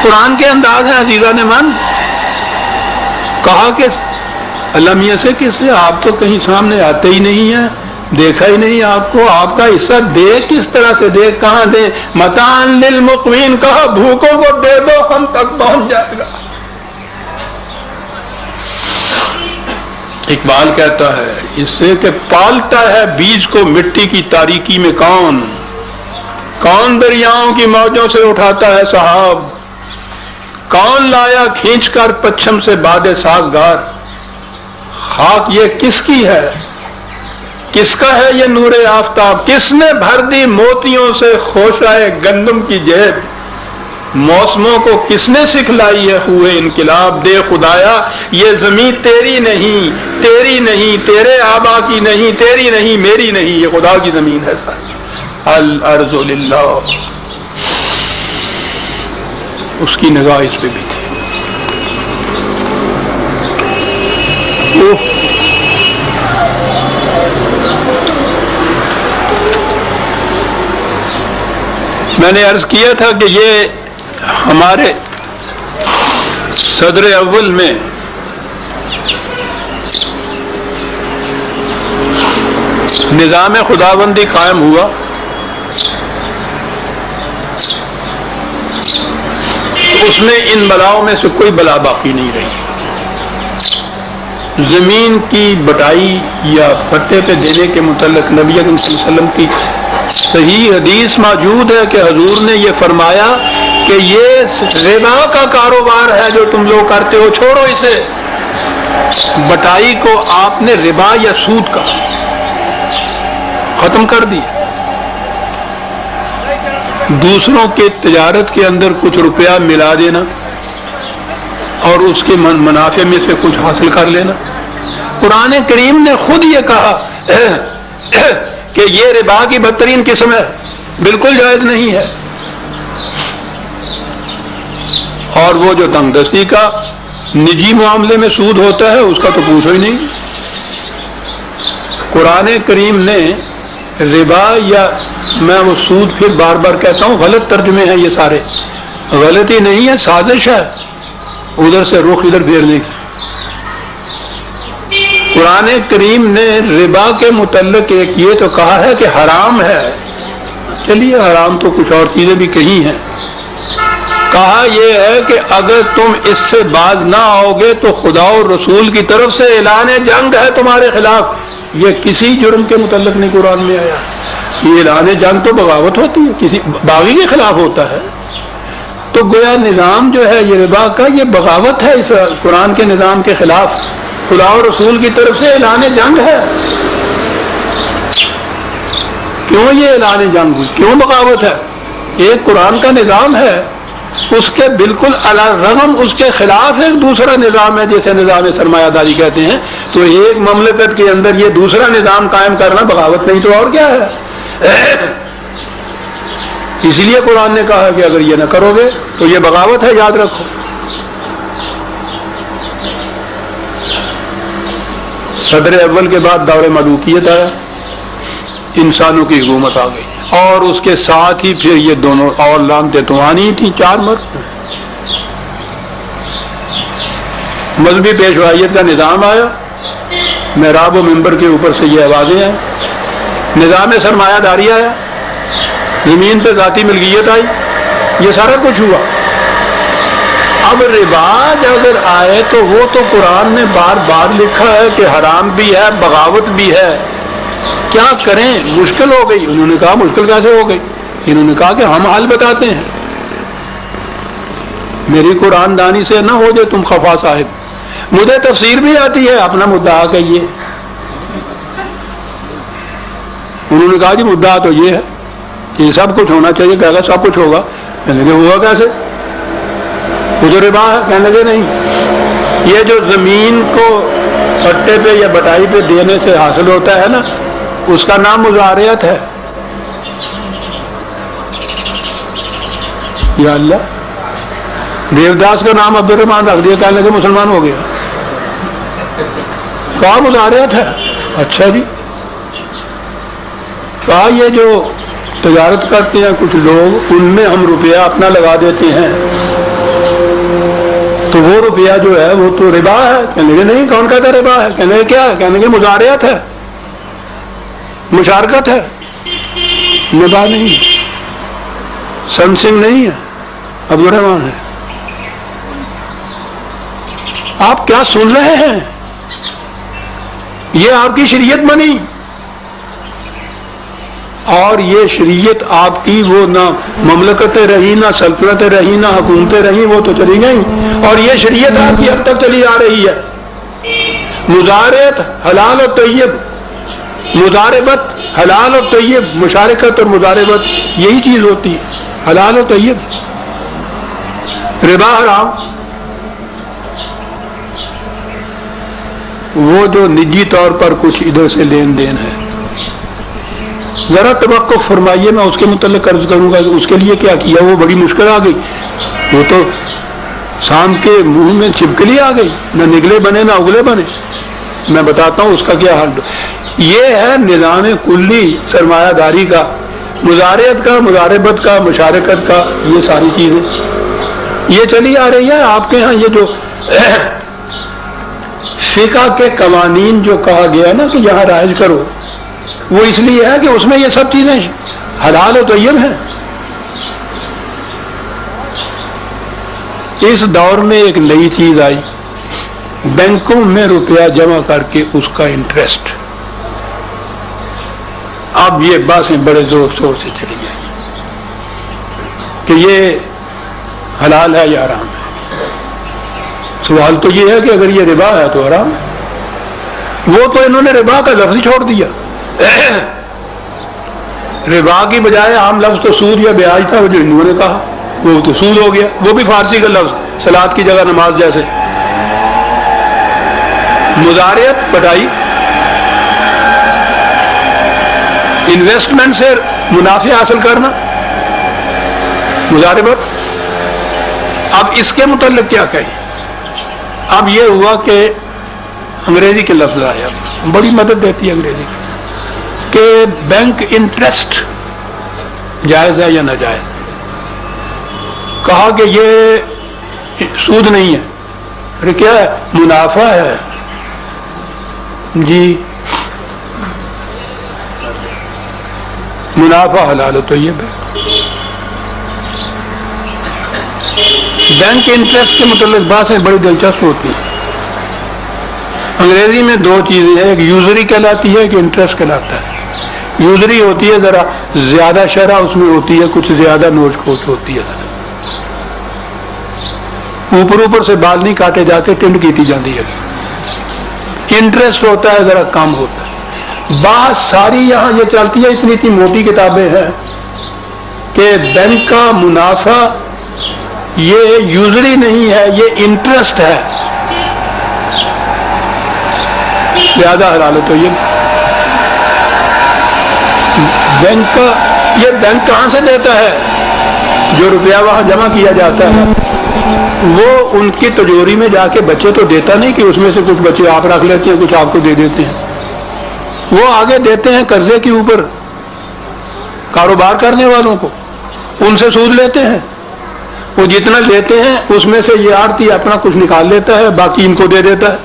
قرآن کے انداز ہے عزیزان من۔ کہا کہ اللہ میاں سے کہ آپ تو کہیں سامنے آتے ہی نہیں ہیں، دیکھا ہی نہیں آپ کو، آپ کا حصہ دے کس طرح سے دے، کہاں دے؟ متاعن للمقوین، کہا بھوکوں کو دے دو، ہم تک پہنچ جائے گا۔ اقبال کہتا ہے اس سے کہ پالتا ہے بیج کو مٹی کی تاریکی میں کون دریاؤں کی موجوں سے اٹھاتا ہے سحاب، کون لایا کھینچ کر پچھم سے باد ساغگار، خاک یہ کس کی ہے، کس کا ہے یہ نور آفتاب، کس نے بھر دی موتیوں سے خوشائے گندم کی جیب، موسموں کو کس نے سکھلائی ہے خوئے انقلاب، دے خدایا یہ زمین تیری نہیں، تیری نہیں، تیرے آبا کی نہیں، تیری نہیں، میری نہیں، یہ خدا کی زمین ہے۔ الارض للہ، اس کی نگاہ اس پہ بھی تھی۔ میں نے عرض کیا تھا کہ یہ ہمارے صدر اول میں نظام خداوندی قائم ہوا، اس میں ان بلاؤں میں سے کوئی بلا باقی نہیں رہی۔ زمین کی بٹائی یا پٹے پہ دینے کے متعلق نبی اکرم صلی اللہ علیہ وسلم کی صحیح حدیث موجود ہے کہ حضور نے یہ فرمایا کہ یہ ربا کا کاروبار ہے جو تم لوگ کرتے ہو، چھوڑو اسے۔ بٹائی کو آپ نے ربا یا سود کا ختم کر دی۔ دوسروں کے تجارت کے اندر کچھ روپیہ ملا دینا اور اس کے منافع میں سے کچھ حاصل کر لینا، قرآن کریم نے خود یہ کہا کہ یہ ربا کی بدترین قسم ہے، بالکل جائز نہیں ہے۔ اور وہ جو تنگ دستی کا نجی معاملے میں سود ہوتا ہے اس کا تو پوچھو ہی نہیں۔ قرآن کریم نے ربا، یا میں وہ سود پھر بار بار کہتا ہوں غلط ترجمے ہیں یہ سارے، غلطی نہیں ہے، سازش ہے ادھر سے رخ ادھر پھیرنے کی۔ قرآن کریم نے ربا کے متعلق ایک یہ تو کہا ہے کہ حرام ہے، چلیے حرام تو کچھ اور چیزیں بھی کہی ہیں، کہا یہ ہے کہ اگر تم اس سے باز نہ آؤ گے تو خدا اور رسول کی طرف سے اعلان جنگ ہے تمہارے خلاف۔ یہ کسی جرم کے متعلق نہیں قرآن میں آیا، یہ اعلان جنگ تو بغاوت ہوتی ہے، کسی باغی کے خلاف ہوتا ہے۔ تو گویا نظام جو ہے یہ ربا کا، یہ بغاوت ہے اس قرآن کے نظام کے خلاف، خدا اور رسول کی طرف سے اعلان جنگ ہے۔ کیوں یہ اعلان جنگ ہوئی، کیوں بغاوت ہے؟ ایک قرآن کا نظام ہے، اس کے بالکل الرغم اس کے خلاف ایک دوسرا نظام ہے جسے نظام سرمایہ داری کہتے ہیں، تو ایک مملکت کے اندر یہ دوسرا نظام قائم کرنا بغاوت نہیں تو اور کیا ہے؟ اس لیے قرآن نے کہا کہ اگر یہ نہ کرو گے تو یہ بغاوت ہے، یاد رکھو۔ صدر اول کے بعد دور ملوکیت آیا، انسانوں کی حکومت آ گئی، اور اس کے ساتھ ہی پھر یہ دونوں اور لانتے تو آنی تھی، چار مرد۔ مذہبی پیشوائیت کا نظام آیا، محراب و منبر کے اوپر سے یہ آوازیں آئیں، نظام سرمایہ داری آیا، زمین پہ ذاتی ملکیت آئی، یہ سارا کچھ ہوا۔ اب رواج اگر آئے تو وہ تو قرآن نے بار بار لکھا ہے کہ حرام بھی ہے، بغاوت بھی ہے، کیا کریں؟ مشکل ہو گئی۔ انہوں نے کہا مشکل کیسے ہو گئی؟ انہوں نے کہا کہ ہم حل بتاتے ہیں، میری قرآن دانی سے نہ ہو جائے تم خفا صاحب، مجھے تفسیر بھی آتی ہے، اپنا مدعا کہیے۔ انہوں نے کہا جی مدعا تو یہ ہے کہ سب کچھ ہونا چاہیے، کہا سب کچھ ہوگا۔ کہنے لگے ہوا کیسے؟ وہ جو ربا ہے، کہنے لگے نہیں، یہ جو زمین کو پٹے پہ یا بٹائی پہ دینے سے حاصل ہوتا ہے نا، اس کا نام مزارعت ہے۔ یا اللہ، دیوداس کا نام عبد الرحمان رکھ دیا، کہنے لگے مسلمان ہو گیا۔ کہا مزارعت ہے، اچھا جی۔ کہا یہ جو تجارت کرتے ہیں کچھ لوگ، ان میں ہم روپیہ اپنا لگا دیتے ہیں، تو وہ روپیہ جو ہے وہ تو ربا ہے۔ کہنے لگے نہیں، کون کہتا ربا ہے؟ کہنے لگے کیا ہے؟ کہنے لگے مزارعت ہے، مشارکت ہے، ربا نہیں ہے، سن سنگھ نہیں ہے، عبد الرحمان ہے۔ آپ کیا سن رہے ہیں؟ یہ آپ کی شریعت بنی، اور یہ شریعت آپ کی وہ نہ مملکتیں رہی، نہ سلطنتیں رہی، نہ حکومتیں رہی، وہ تو چلی گئیں، اور یہ شریعت آپ کی اب تک چلی آ رہی ہے۔ مزارعت حلال و طیب، مضاربت حلال و طیب، مشارکت اور مضاربت یہی چیز ہوتی ہے، حلال و طیب۔ ربا حرام، وہ جو نجی طور پر کچھ ادھر سے لین دین ہے، ذرا توقف فرمائیے، میں اس کے متعلق عرض کروں گا اس کے لیے کیا کیا۔ وہ بڑی مشکل آ گئی، وہ تو سام کے منہ میں چھپکلی آ گئی، نہ نگلے بنے نہ اگلے بنے۔ میں بتاتا ہوں اس کا کیا حل۔ یہ ہے نظام کلی سرمایہ داری کا، مزارعت کا، مضاربت کا، مشارکت کا، یہ ساری چیزیں یہ چلی آ رہی ہے۔ آپ کے ہاں یہ جو فقہ کے قوانین جو کہا گیا نا کہ یہاں رائج کرو، وہ اس لیے ہے کہ اس میں یہ سب چیزیں حلال و طیب ہیں۔ اس دور میں ایک نئی چیز آئی، بینکوں میں روپیہ جمع کر کے اس کا انٹرسٹ۔ اب یہ باتیں بڑے زور شور سے چلی گئی کہ یہ حلال ہے یا حرام ہے۔ سوال تو یہ ہے کہ اگر یہ ربا ہے تو حرام ہے۔ وہ تو انہوں نے ربا کا لفظ چھوڑ دیا، ربا کی بجائے عام لفظ تو سود یا بیاج تھا، وہ جو ہندوؤں نے کہا وہ تو سود ہو گیا، وہ بھی فارسی کا لفظ، سلاد کی جگہ نماز جیسے۔ مضارعت بٹائی، انویسٹمنٹ سے منافع حاصل کرنا، مضاربت۔ اب اس کے متعلق کیا کہیں؟ اب یہ ہوا کہ انگریزی کے لفظ آیا، بڑی مدد دیتی ہے انگریزی کہ بینک انٹرسٹ جائز ہے یا ناجائز۔ کہا کہ یہ سود نہیں ہے. ارے کیا ہے؟ منافع ہے. جی منافع حلال و طیب ہے. بینک کے انٹرسٹ کے متعلق باتیں بڑی دلچسپ ہوتی ہیں. انگریزی میں دو چیزیں ہیں، ایک یوزری کہلاتی ہے، ایک انٹرسٹ کہلاتا ہے. یوزری ہوتی ہے ذرا زیادہ شرح اس میں ہوتی ہے، کچھ زیادہ نوچ کھوچ ہوتی ہے، اوپر سے بال نہیں کاٹے جاتے، ٹنڈ کیتی جاتی ہے. انٹرسٹ ہوتا ہے ذرا کم ہوتا ہے. بات ساری یہاں یہ چلتی ہے، اتنی موٹی کتابیں ہیں کہ بینک کا منافع یہ یوزری نہیں ہے، یہ انٹرسٹ ہے، لہذا حلال تو یہ بینک کا. یہ بینک کہاں سے دیتا ہے؟ جو روپیہ وہاں جمع کیا جاتا ہے وہ ان کی تجوری میں جا کے بچے تو دیتا نہیں کہ اس میں سے کچھ بچے آپ رکھ لیتے ہیں، کچھ آپ کو دے دیتے ہیں. وہ آگے دیتے ہیں قرضے کے اوپر کاروبار کرنے والوں کو، ان سے سود لیتے ہیں. وہ جتنا لیتے ہیں اس میں سے یہ آڑتی اپنا کچھ نکال لیتا ہے، باقی ان کو دے دیتا ہے.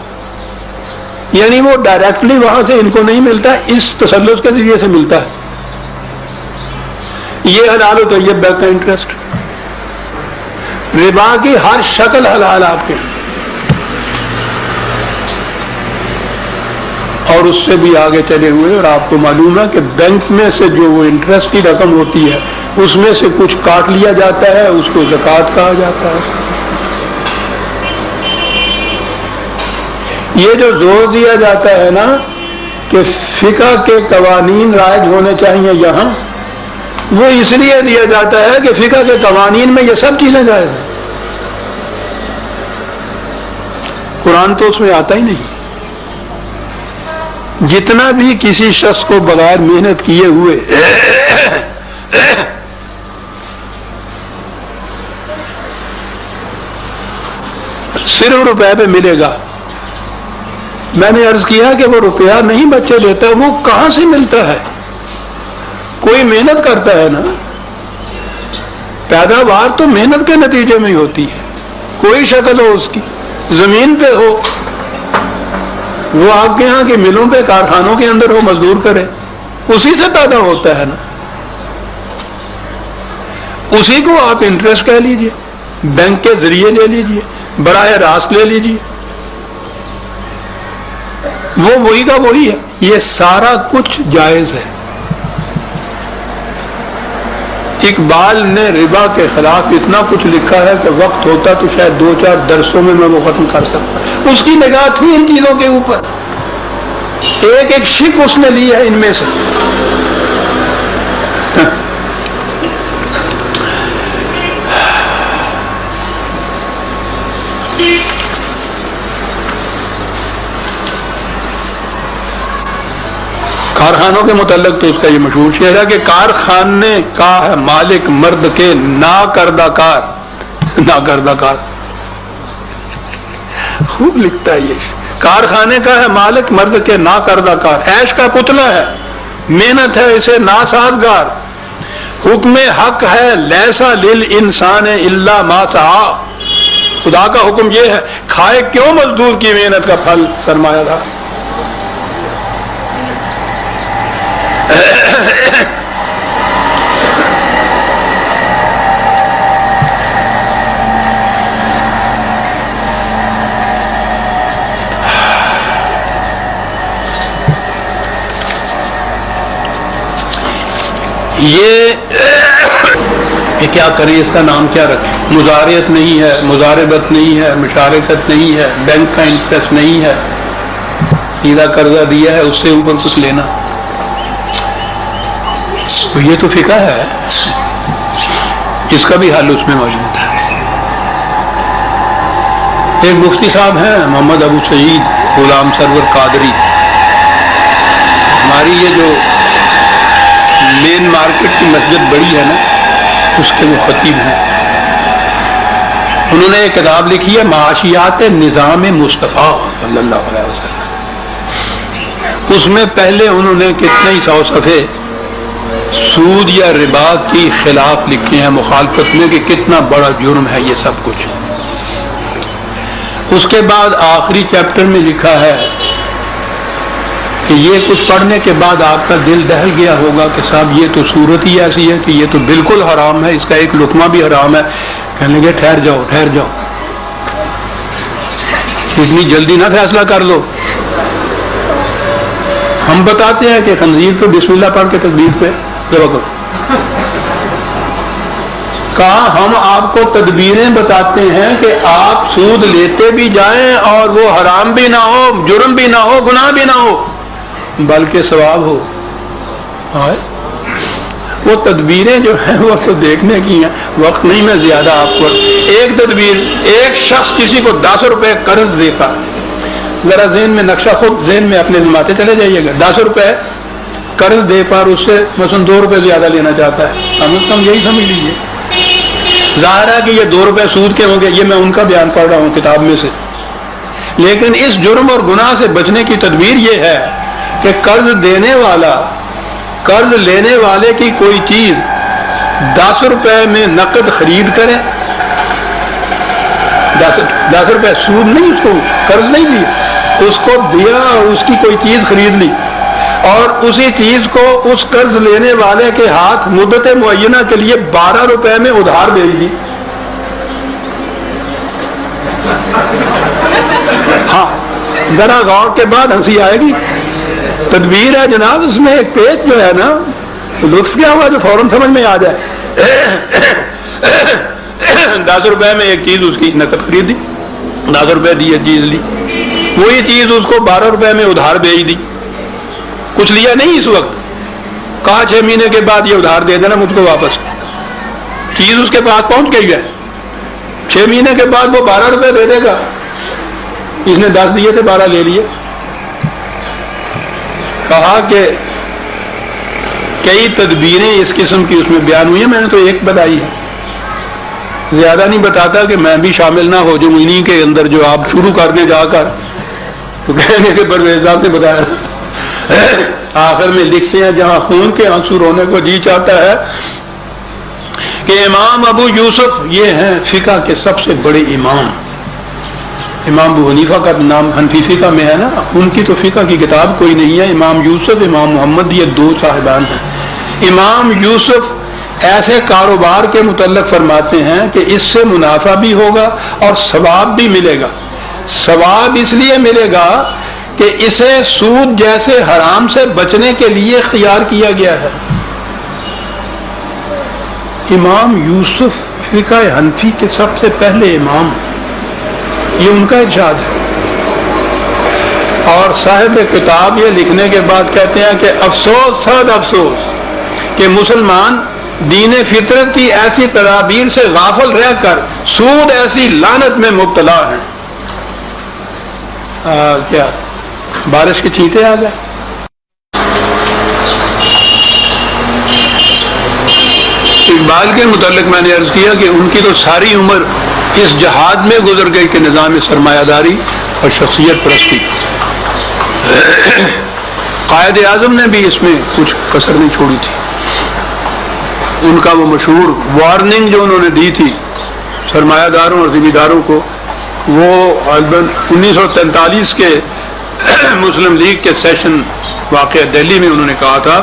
یعنی وہ ڈائریکٹلی وہاں سے ان کو نہیں ملتا، اس تسلس کے ذریعے سے ملتا ہے. یہ حلال و طیب بینک کا انٹرسٹ. ربا کی ہر شکل حلال آپ کے، اور اس سے بھی آگے چلے ہوئے. اور آپ کو معلوم ہے کہ بینک میں سے جو وہ انٹرسٹ کی رقم ہوتی ہے اس میں سے کچھ کاٹ لیا جاتا ہے، اس کو زکوٰۃ کہا جاتا ہے. یہ جو زور دیا جاتا ہے نا کہ فقہ کے قوانین رائج ہونے چاہیے یہاں، وہ اس لیے دیا جاتا ہے کہ فقہ کے قوانین میں یہ سب چیزیں جائز ہیں. قرآن تو اس میں آتا ہی نہیں. جتنا بھی کسی شخص کو بغیر محنت کیے ہوئے صرف روپے پہ ملے گا، میں نے عرض کیا کہ وہ روپیہ نہیں بچے دیتا، وہ کہاں سے ملتا ہے؟ کوئی محنت کرتا ہے نا. پیداوار تو محنت کے نتیجے میں ہی ہوتی ہے، کوئی شکل ہو اس کی، زمین پہ ہو، وہ آپ کے یہاں کے ملوں پہ کارخانوں کے اندر ہو، مزدور کرے، اسی سے پیدا ہوتا ہے نا. اسی کو آپ انٹرسٹ کہہ لیجئے، بینک کے ذریعے لے لیجئے، براہ راست لے لیجئے، وہ وہی کا وہی ہے. یہ سارا کچھ جائز ہے. اقبال نے ربا کے خلاف اتنا کچھ لکھا ہے کہ وقت ہوتا تو شاید 2-4 درسوں میں وہ ختم کر سکتا. اس کی نگاہ تھی ان چیزوں کے اوپر، ایک ایک شک اس نے لی ہے ان میں سے. کارخانوں کے متعلق تو اس کا یہ مشہور شعر ہے کہ کارخانے کا ہے مالک مرد کے ناکردہ کار. ناکردہ کار خوب لکھتا ہے یہ. کارخانے کا ہے مالک مرد کے ناکردہ کار، عیش کا پتلا ہے، محنت ہے اسے ناسازگار. حکم حق ہے لیسا للانسان الا ما سعی. خدا کا حکم یہ ہے، کھائے کیوں مزدور کی محنت کا پھل سرمایہ دار. یہ کیا کریں، اس کا نام کیا رکھیں؟ مزارعت نہیں ہے، مزاربت نہیں ہے، مشارکت نہیں ہے، بینک کا انٹرسٹ نہیں ہے، سیدھا قرضہ دیا ہے اس سے اوپر کچھ لینا. تو یہ تو فقہ ہے، اس کا بھی حل اس میں موجود ہے. ایک مفتی صاحب ہیں محمد ابو سعید غلام سرور قادری، ہماری یہ جو مین مارکیٹ کی مسجد بڑی ہے نا اس کے وہ خطیب ہیں. انہوں نے ایک کتاب لکھی ہے معاشیات نظام مصطفیٰ صلی اللہ علیہ وسلم. اس میں پہلے انہوں نے کتنے ہی 100 صفحے سود یا ربا کی خلاف لکھے ہیں مخالفت میں کہ کتنا بڑا جرم ہے یہ سب کچھ. اس کے بعد آخری چیپٹر میں لکھا ہے کہ یہ کچھ پڑھنے کے بعد آپ کا دل دہل گیا ہوگا کہ صاحب یہ تو صورت ہی ایسی ہے کہ یہ تو بالکل حرام ہے، اس کا ایک لقمہ بھی حرام ہے. کہنے لگے ٹھہر جاؤ اتنی جلدی نہ فیصلہ کر لو. ہم بتاتے ہیں کہ خنزیر تو بسم اللہ پڑھ کے تکبیر پہ کہا ہم آپ کو تدبیریں بتاتے ہیں کہ آپ سود لیتے بھی جائیں اور وہ حرام بھی نہ ہو، جرم بھی نہ ہو، گناہ بھی نہ ہو، بلکہ ثواب ہو. وہ تدبیریں جو ہیں وہ تو دیکھنے کی ہیں، وقت نہیں میں زیادہ آپ کو. ایک تدبیر، ایک شخص کسی کو 10 روپے قرض دے کر، ذرا ذہن میں نقشہ خود ذہن میں اپنے جماتے چلے جائیے گا. 10 روپے قرض دے پر اس سے مثلا 2 روپے زیادہ لینا چاہتا ہے، کم از کم یہی سمجھ لیجیے. ظاہر ہے کہ یہ 2 روپے سود کے ہوں گے، یہ میں ان کا بیان پڑھ رہا ہوں کتاب میں سے. لیکن اس جرم اور گناہ سے بچنے کی تدبیر یہ ہے کہ قرض دینے والا قرض لینے والے کی کوئی چیز 10 روپے میں نقد خرید کرے. 10 روپے سود نہیں، اس کو قرض نہیں دیا، اس کو دیا اور اس کی کوئی چیز خرید لی، اور اسی چیز کو اس قرض لینے والے کے ہاتھ مدت معینہ کے لیے 12 روپے میں ادھار بھیج دی. ہاں ذرا غور کے بعد ہنسی آئے گی. تدبیر ہے جناب، اس میں ایک پیج جو ہے نا، لطف کیا ہوا جو فوراً سمجھ میں آ جائے. 10 روپے میں ایک چیز اس کی نقد خریدی، 10 روپے دی چیز لی، وہی چیز اس کو 12 روپے میں ادھار بھیج دی. کچھ لیا نہیں اس وقت، کہا 6 مہینے کے بعد یہ ادھار دے دینا مجھ کو واپس. چیز اس کے پاس پہنچ گئی ہے، 6 مہینے کے بعد وہ 12 روپے دے دے گا. اس نے 10 دیے تھے، 12 لے لیے. کہا کہ کئی تدبیریں اس قسم کی اس میں بیان ہوئی ہیں، میں نے تو ایک بتائی ہے، زیادہ نہیں بتاتا کہ میں بھی شامل نہ ہو جو انہی کے اندر جو آپ شروع کر دیں جا کر تو کہیں گے کہ پرویز صاحب نے بتایا. آخر میں لکھتے ہیں جہاں خون کے آنسو رونے کو جی چاہتا ہے کہ امام ابو یوسف یہ ہیں فقہ کے سب سے بڑے امام. امام ابو حنیفہ کا نام حنفی فقہ میں ہے نا، ان کی تو فقہ کی کتاب کوئی نہیں ہے. امام یوسف، امام محمد، یہ 2 صاحبان ہیں. امام یوسف ایسے کاروبار کے متعلق فرماتے ہیں کہ اس سے منافع بھی ہوگا اور ثواب بھی ملے گا. ثواب اس لیے ملے گا کہ اسے سود جیسے حرام سے بچنے کے لیے اختیار کیا گیا ہے. امام یوسف فقہ حنفی کے سب سے پہلے امام، یہ ان کا ارشاد ہے. اور صاحب کتاب یہ لکھنے کے بعد کہتے ہیں کہ افسوس، صد افسوس کہ مسلمان دین فطرت کی ایسی تدابیر سے غافل رہ کر سود ایسی لعنت میں مبتلا ہیں. کیا بارش کے چھینٹے آ گئے. اقبال کے متعلق میں نے عرض کیا کہ ان کی تو ساری عمر اس جہاد میں گزر گئی کہ نظام سرمایہ داری اور شخصیت پرستی. قائد اعظم نے بھی اس میں کچھ کسر نہیں چھوڑی تھی. ان کا وہ مشہور وارننگ جو انہوں نے دی تھی سرمایہ داروں اور ذمہ داروں کو، وہ 1943 کے مسلم لیگ کے سیشن واقع دہلی میں انہوں نے کہا تھا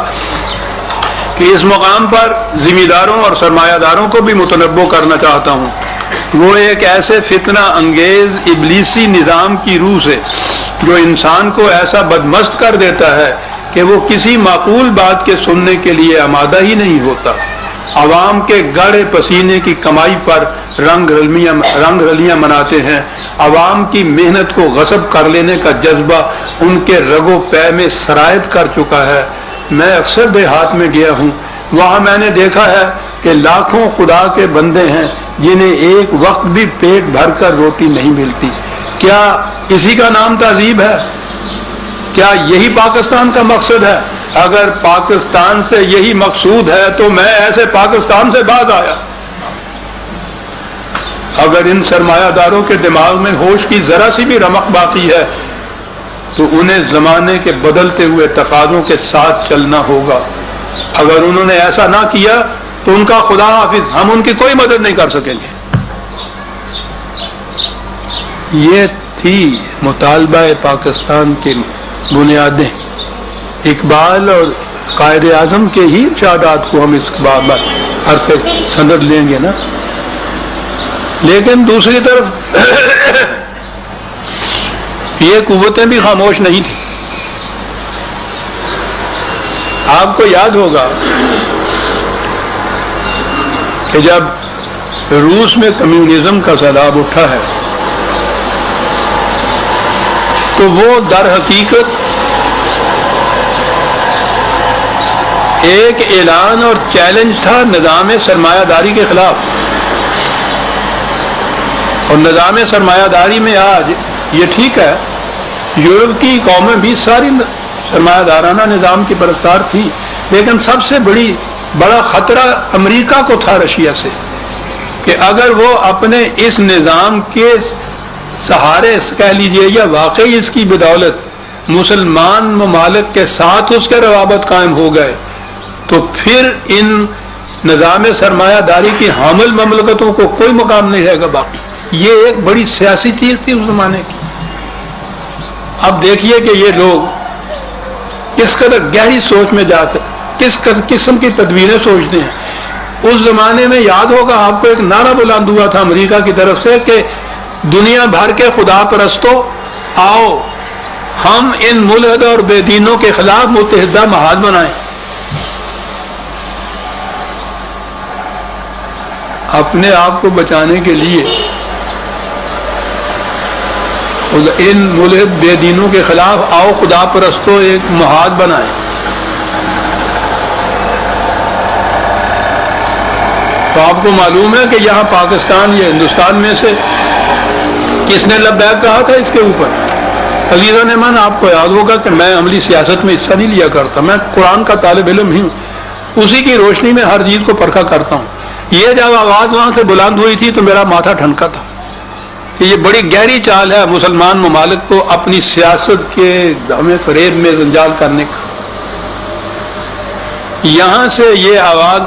کہ اس مقام پر ذمہ داروں اور سرمایہ داروں کو بھی متنبع کرنا چاہتا ہوں. وہ ایک ایسے فتنہ انگیز ابلیسی نظام کی روح سے جو انسان کو ایسا بدمست کر دیتا ہے کہ وہ کسی معقول بات کے سننے کے لیے آمادہ ہی نہیں ہوتا. عوام کے گاڑے پسینے کی کمائی پر رنگ رلیاں مناتے ہیں. عوام کی محنت کو غصب کر لینے کا جذبہ ان کے رگ و پے میں سرایت کر چکا ہے. میں اکثر دیہات میں گیا ہوں، وہاں میں نے دیکھا ہے کہ لاکھوں خدا کے بندے ہیں جنہیں ایک وقت بھی پیٹ بھر کر روٹی نہیں ملتی. کیا اسی کا نام تہذیب ہے؟ کیا یہی پاکستان کا مقصد ہے؟ اگر پاکستان سے یہی مقصود ہے تو میں ایسے پاکستان سے باز آیا. اگر ان سرمایہ داروں کے دماغ میں ہوش کی ذرا سی بھی رمق باقی ہے تو انہیں زمانے کے بدلتے ہوئے تقاضوں کے ساتھ چلنا ہوگا. اگر انہوں نے ایسا نہ کیا تو ان کا خدا حافظ، ہم ان کی کوئی مدد نہیں کر سکیں گے۔ یہ تھی مطالبہ پاکستان کی بنیادیں۔ اقبال اور قائد اعظم کے ہی ارشادات کو ہم اس بات ہر پہ سند لیں گے نا۔ لیکن دوسری طرف یہ قوتیں بھی خاموش نہیں تھیں۔ آپ کو یاد ہوگا کہ جب روس میں کمیونزم کا سیلاب اٹھا ہے تو وہ در حقیقت ایک اعلان اور چیلنج تھا نظام سرمایہ داری کے خلاف۔ اور نظام سرمایہ داری میں آج یہ ٹھیک ہے، یورپ کی قومیں بھی ساری سرمایہ دارانہ نظام کی پرستار تھی، لیکن سب سے بڑا خطرہ امریکہ کو تھا رشیا سے، کہ اگر وہ اپنے اس نظام کے سہارے کہہ لیجیے یا واقعی اس کی بدولت مسلمان ممالک کے ساتھ اس کے روابط قائم ہو گئے تو پھر ان نظام سرمایہ داری کی حامل مملکتوں کو کوئی مقام نہیں رہے گا باقی۔ یہ ایک بڑی سیاسی چیز تھی اس زمانے کی۔ اب دیکھیے کہ یہ لوگ کس قدر گہری سوچ میں جاتے، کس قسم کی تدبیریں سوچتے ہیں۔ اس زمانے میں یاد ہوگا آپ کو ایک نعرہ بلند ہوا تھا امریکہ کی طرف سے کہ دنیا بھر کے خدا پرستوں آؤ ہم ان ملحد اور بے دینوں کے خلاف متحدہ محاذ بنائیں۔ اپنے آپ کو بچانے کے لیے ان ملحد بے دینوں کے خلاف آؤ خدا پرستوں ایک محاذ بنائیں۔ تو آپ کو معلوم ہے کہ یہاں پاکستان یا ہندوستان میں سے کس نے لبیک کہا تھا اس کے اوپر؟ عزیزان من، آپ کو یاد ہوگا کہ میں عملی سیاست میں حصہ نہیں لیا کرتا، میں قرآن کا طالب علم ہی ہوں، اسی کی روشنی میں ہر چیز کو پرکھا کرتا ہوں۔ یہ جب آواز وہاں سے بلند ہوئی تھی تو میرا ماتھا ٹھنکا تھا کہ یہ بڑی گہری چال ہے مسلمان ممالک کو اپنی سیاست کے دامے فریب میں جنجال کرنے کا۔ یہاں سے یہ آواز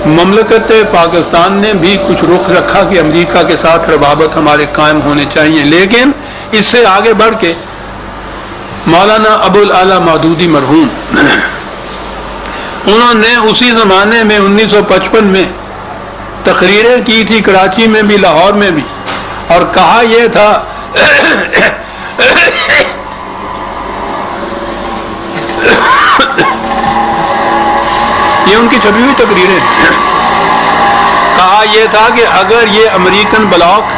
مملکت پاکستان نے بھی کچھ رخ رکھا کہ امریکہ کے ساتھ روابط ہمارے قائم ہونے چاہیے، لیکن اس سے آگے بڑھ کے مولانا ابو الاعلی مودودی مرحوم انہوں نے اسی زمانے میں 1955 میں تقریریں کی تھی، کراچی میں بھی لاہور میں بھی، اور کہا یہ تھا یہ ان کی چھپی ہوئی تقریریں، کہا یہ تھا کہ اگر یہ امریکن بلاک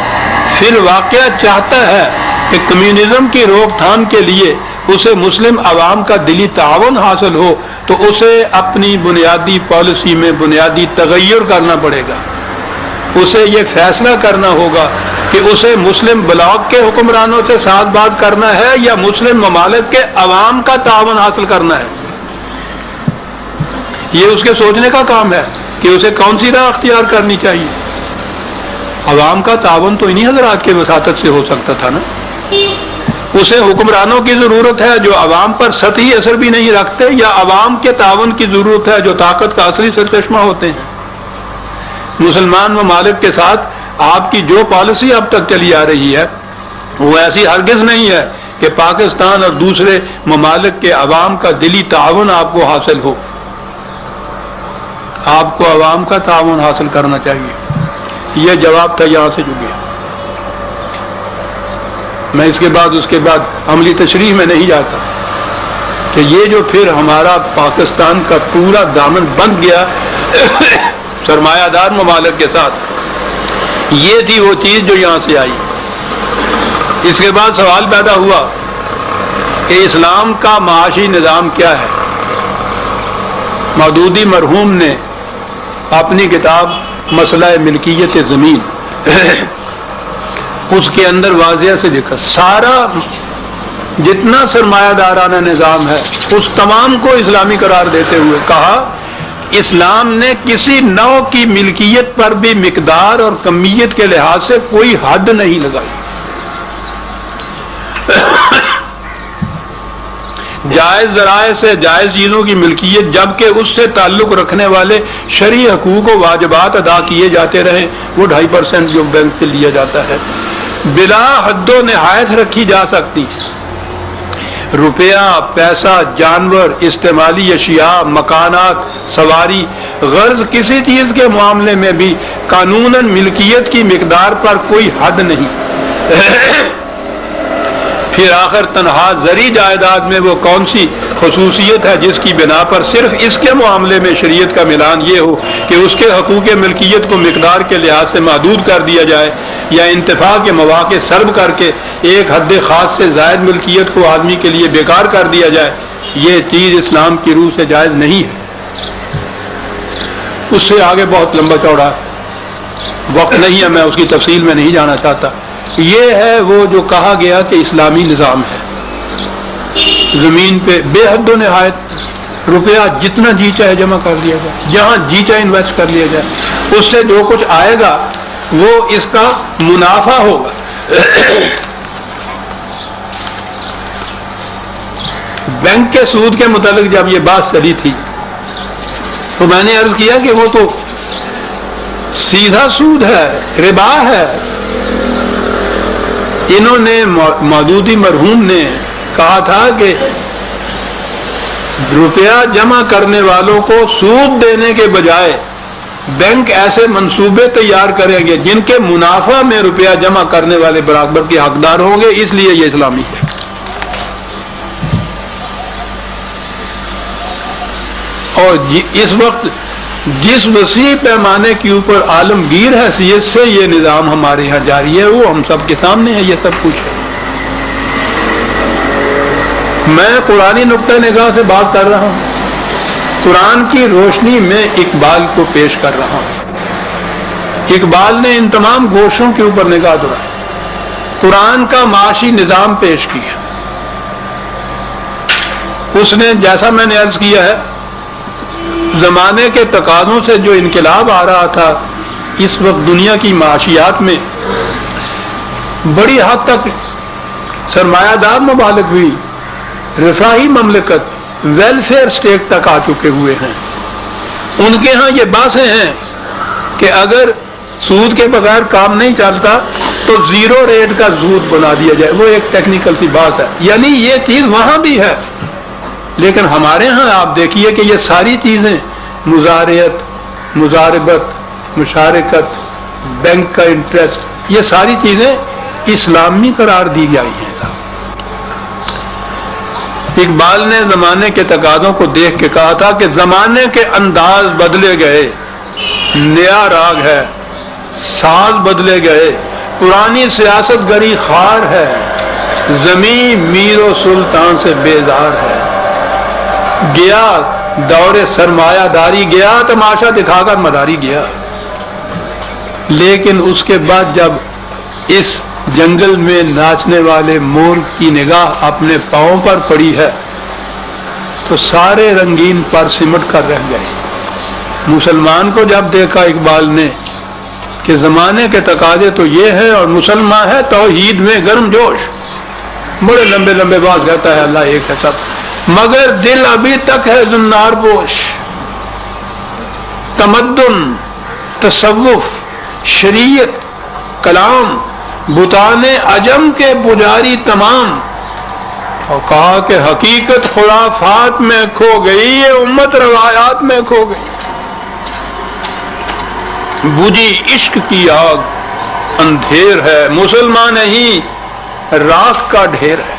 فی الواقع چاہتا ہے کہ کمیونزم کی روک تھام کے لیے اسے مسلم عوام کا دلی تعاون حاصل ہو تو اسے اپنی بنیادی پالیسی میں بنیادی تغیر کرنا پڑے گا۔ اسے یہ فیصلہ کرنا ہوگا کہ اسے مسلم بلاک کے حکمرانوں سے ساتھ بات کرنا ہے یا مسلم ممالک کے عوام کا تعاون حاصل کرنا ہے۔ یہ اس کے سوچنے کا کام ہے کہ اسے کون سی راہ اختیار کرنی چاہیے۔ عوام کا تعاون تو انہی حضرات کے وساطت سے ہو سکتا تھا نا۔ اسے حکمرانوں کی ضرورت ہے جو عوام پر سطحی اثر بھی نہیں رکھتے، یا عوام کے تعاون کی ضرورت ہے جو طاقت کا اصلی سرچشمہ ہوتے ہیں۔ مسلمان ممالک کے ساتھ آپ کی جو پالیسی اب تک چلی آ رہی ہے وہ ایسی ہرگز نہیں ہے کہ پاکستان اور دوسرے ممالک کے عوام کا دلی تعاون آپ کو حاصل ہو۔ آپ کو عوام کا تعاون حاصل کرنا چاہیے۔ یہ جواب تھا یہاں سے جو گیا۔ میں اس کے بعد عملی تشریح میں نہیں جاتا کہ یہ جو پھر ہمارا پاکستان کا پورا دامن بند گیا سرمایہ دار ممالک کے ساتھ، یہ تھی وہ چیز جو یہاں سے آئی۔ اس کے بعد سوال پیدا ہوا کہ اسلام کا معاشی نظام کیا ہے۔ مودودی مرحوم نے اپنی کتاب مسئلہ ملکیت زمین اس کے اندر واضح سے لکھا، سارا جتنا سرمایہ دارانہ نظام ہے اس تمام کو اسلامی قرار دیتے ہوئے کہا اسلام نے کسی نوع کی ملکیت پر بھی مقدار اور کمیت کے لحاظ سے کوئی حد نہیں لگائی۔ جائز ذرائع سے جائز چیزوں کی ملکیت جبکہ اس سے تعلق رکھنے والے شرعی حقوق و واجبات ادا کیے جاتے رہیں، وہ 2.5% جو بینک سے لیا جاتا ہے بلا حد و نہایت رکھی جا سکتی۔ روپیہ، پیسہ، جانور، استعمالی اشیاء، مکانات، سواری، غرض کسی چیز کے معاملے میں بھی قانوناً ملکیت کی مقدار پر کوئی حد نہیں۔ پھر آخر تنہا زرعی جائیداد میں وہ کون سی خصوصیت ہے جس کی بنا پر صرف اس کے معاملے میں شریعت کا ملان یہ ہو کہ اس کے حقوق ملکیت کو مقدار کے لحاظ سے محدود کر دیا جائے یا انتفاع کے مواقع سلب کر کے ایک حد خاص سے زائد ملکیت کو آدمی کے لیے بیکار کر دیا جائے، یہ چیز اسلام کی روح سے جائز نہیں ہے۔ اس سے آگے بہت لمبا چوڑا وقت نہیں ہے، میں اس کی تفصیل میں نہیں جانا چاہتا۔ یہ ہے وہ جو کہا گیا کہ اسلامی نظام ہے، زمین پہ بے حد و نہایت روپیہ جتنا جی چاہے جمع کر لیا جائے، جہاں جی چاہے انویسٹ کر لیا جائے، اس سے جو کچھ آئے گا وہ اس کا منافع ہوگا۔ بینک کے سود کے متعلق جب یہ بات چلی تھی تو میں نے عرض کیا کہ وہ تو سیدھا سود ہے، ربا ہے۔ انہوں نے مودودی مرحوم نے کہا تھا کہ روپیہ جمع کرنے والوں کو سود دینے کے بجائے بینک ایسے منصوبے تیار کریں گے جن کے منافع میں روپیہ جمع کرنے والے برابر کے حقدار ہوں گے، اس لیے یہ اسلامی ہے۔ اور اس وقت جس وسیع پیمانے کے اوپر عالمگیر حیثیت سے یہ نظام ہمارے یہاں جاری ہے وہ ہم سب کے سامنے ہے، یہ سب کچھ ہے۔ میں قرآنی نقطہ نگاہ سے بات کر رہا ہوں، قرآن کی روشنی میں اقبال کو پیش کر رہا ہوں۔ اقبال نے ان تمام گوشوں کے اوپر نگاہ دوڑائی، قرآن کا معاشی نظام پیش کیا۔ اس نے جیسا میں نے عرض کیا ہے زمانے کے تقاضوں سے جو انقلاب آ رہا تھا، اس وقت دنیا کی معاشیات میں بڑی حد تک سرمایہ دار ممالک بھی رفاہی مملکت ویلفیئر اسٹیٹ تک آ چکے ہوئے ہیں۔ ان کے ہاں یہ باتیں ہیں کہ اگر سود کے بغیر کام نہیں چلتا تو زیرو ریٹ کا سود بنا دیا جائے، وہ ایک ٹیکنیکل سی بات ہے، یعنی یہ چیز وہاں بھی ہے۔ لیکن ہمارے ہاں آپ دیکھیے کہ یہ ساری چیزیں مزارعت، مزاربت، مشارکت، بینک کا انٹرسٹ، یہ ساری چیزیں اسلامی قرار دی گئی ہیں۔ اقبال نے زمانے کے تقاضوں کو دیکھ کے کہا تھا کہ زمانے کے انداز بدلے گئے، نیا راگ ہے، ساز بدلے گئے، پرانی سیاست گری خار ہے، زمین میر و سلطان سے بیزار ہے۔ گیا دور سرمایہ داری گیا، تماشا دکھا کر مداری گیا۔ لیکن اس کے بعد جب اس جنگل میں ناچنے والے مور کی نگاہ اپنے پاؤں پر پڑی ہے تو سارے رنگین پر سمٹ کر رہ گئے۔ مسلمان کو جب دیکھا اقبال نے کہ زمانے کے تقاضے تو یہ ہے اور مسلمان ہے توحید میں گرم جوش، بڑے لمبے لمبے بات کہتا ہے اللہ ایک ہے سب، مگر دل ابھی تک ہے زنار پوش۔ تمدن، تصوف، شریعت، کلام، بتان عجم کے پجاری تمام، اور کہا کہ حقیقت خرافات میں کھو گئی، یہ امت روایات میں کھو گئی۔ بجھی عشق کی آگ اندھیر ہے، مسلمان نہیں راکھ کا ڈھیر ہے۔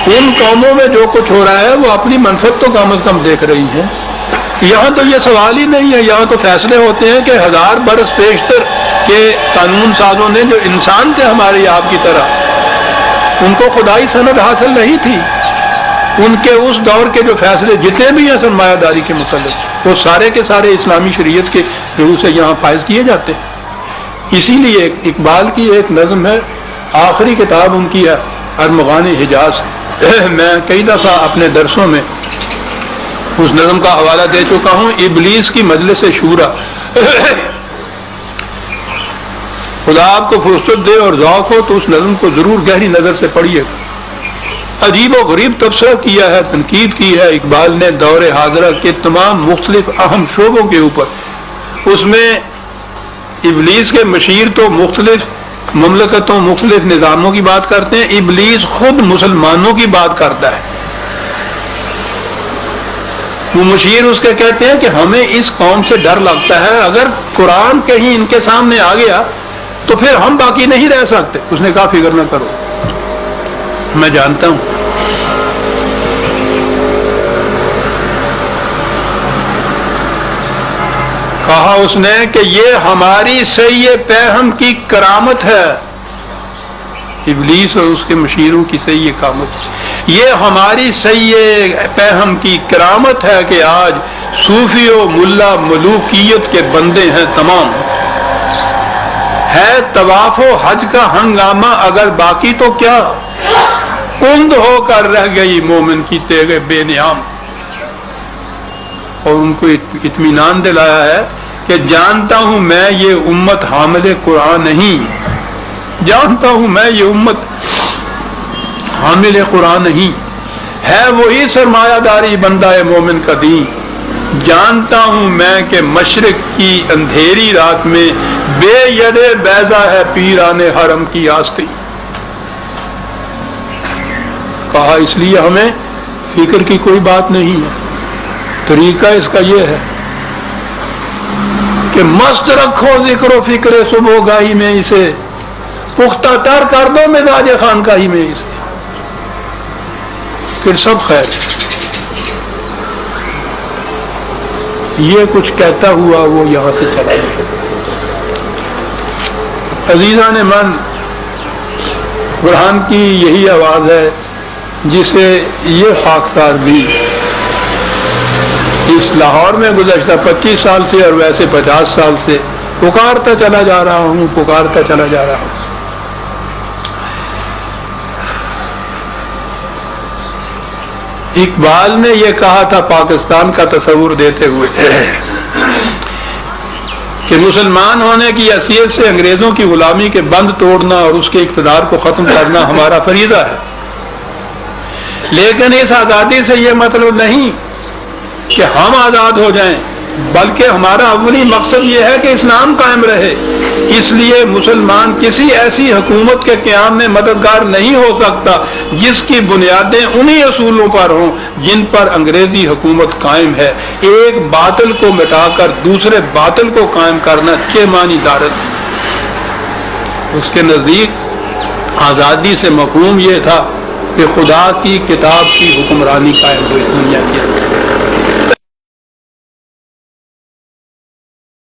ان قوموں میں جو کچھ ہو رہا ہے وہ اپنی منفعت تو کم از کم دیکھ رہی ہیں۔ یہاں تو یہ سوال ہی نہیں ہے، یہاں تو فیصلے ہوتے ہیں کہ 1000 برس پیشتر کے قانون سازوں نے جو انسان تھے ہمارے آپ کی طرح، ان کو خدائی سند حاصل نہیں تھی، ان کے اس دور کے جو فیصلے جتنے بھی ہیں سرمایہ داری کے متعلق وہ سارے کے سارے اسلامی شریعت کے روح سے یہاں فائز کیے جاتے ہیں۔ اسی لیے اقبال کی ایک نظم ہے، آخری کتاب ان کی ہے ارمغان حجاز۔ میں کئی دفعہ اپنے درسوں میں اس نظم کا حوالہ دے چکا ہوں، ابلیس کی مجلس شورا۔ خدا آپ کو فرصت دے اور ذوق ہو تو اس نظم کو ضرور گہری نظر سے پڑھیے گا. عجیب و غریب تبصرہ کیا ہے، تنقید کی ہے اقبال نے دور حاضرہ کے تمام مختلف اہم شعبوں کے اوپر. اس میں ابلیس کے مشیر تو مختلف مملکتوں مختلف نظاموں کی بات کرتے ہیں، ابلیس خود مسلمانوں کی بات کرتا ہے. وہ مشیر اس کے کہتے ہیں کہ ہمیں اس قوم سے ڈر لگتا ہے، اگر قرآن کہیں ان کے سامنے آ گیا تو پھر ہم باقی نہیں رہ سکتے. اس نے کہا فکر نہ کرو، میں جانتا ہوں. کہا اس نے کہ یہ ہماری صحیح پہم کی کرامت ہے، ابلیس اور اس کے مشیروں کی صحیح کامت، یہ ہماری صحیح پہم کی کرامت ہے کہ آج صوفی و ملا ملوکیت کے بندے ہیں تمام. ہے طواف و حج کا ہنگامہ اگر باقی تو کیا، کند ہو کر رہ گئی مومن کی تیغ بے نیام. اور ان کو اطمینان دلایا ہے کہ جانتا ہوں میں یہ امت حامل قرآن نہیں، جانتا ہوں میں یہ امت حامل قرآن نہیں، ہے وہی سرمایہ داری بندہ مومن کا دین. جانتا ہوں میں کہ مشرق کی اندھیری رات میں بے ید بیضا ہے پیران حرم کی آستی. کہا اس لیے ہمیں فکر کی کوئی بات نہیں ہے، طریقہ اس کا یہ ہے کہ مست رکھو ذکر و فکر صبح گاہی میں اسے، پختہ تر کر دو مزاج خانقاہی میں اسے، پھر سب خیر. یہ کچھ کہتا ہوا وہ یہاں سے چلا گیا. عزیزان من، قرآن کی یہی آواز ہے جسے یہ خاکسار بھی اس لاہور میں گزشتہ 25 سال سے اور ویسے 50 سال سے پکارتا چلا جا رہا ہوں، پکارتا چلا جا رہا ہوں. اقبال نے یہ کہا تھا پاکستان کا تصور دیتے ہوئے کہ مسلمان ہونے کی حیثیت سے انگریزوں کی غلامی کے بند توڑنا اور اس کے اقتدار کو ختم کرنا ہمارا فریضہ ہے. لیکن اس آزادی سے یہ مطلب نہیں کہ ہم آزاد ہو جائیں، بلکہ ہمارا اولی مقصد یہ ہے کہ اسلام قائم رہے. اس لیے مسلمان کسی ایسی حکومت کے قیام میں مددگار نہیں ہو سکتا جس کی بنیادیں انہی اصولوں پر ہوں جن پر انگریزی حکومت قائم ہے. ایک باطل کو مٹا کر دوسرے باطل کو قائم کرنا چھ معنی دارت ہے. اس کے نزدیک آزادی سے مفہوم یہ تھا کہ خدا کی کتاب کی حکمرانی قائم ہوئی دنیا کے اندر.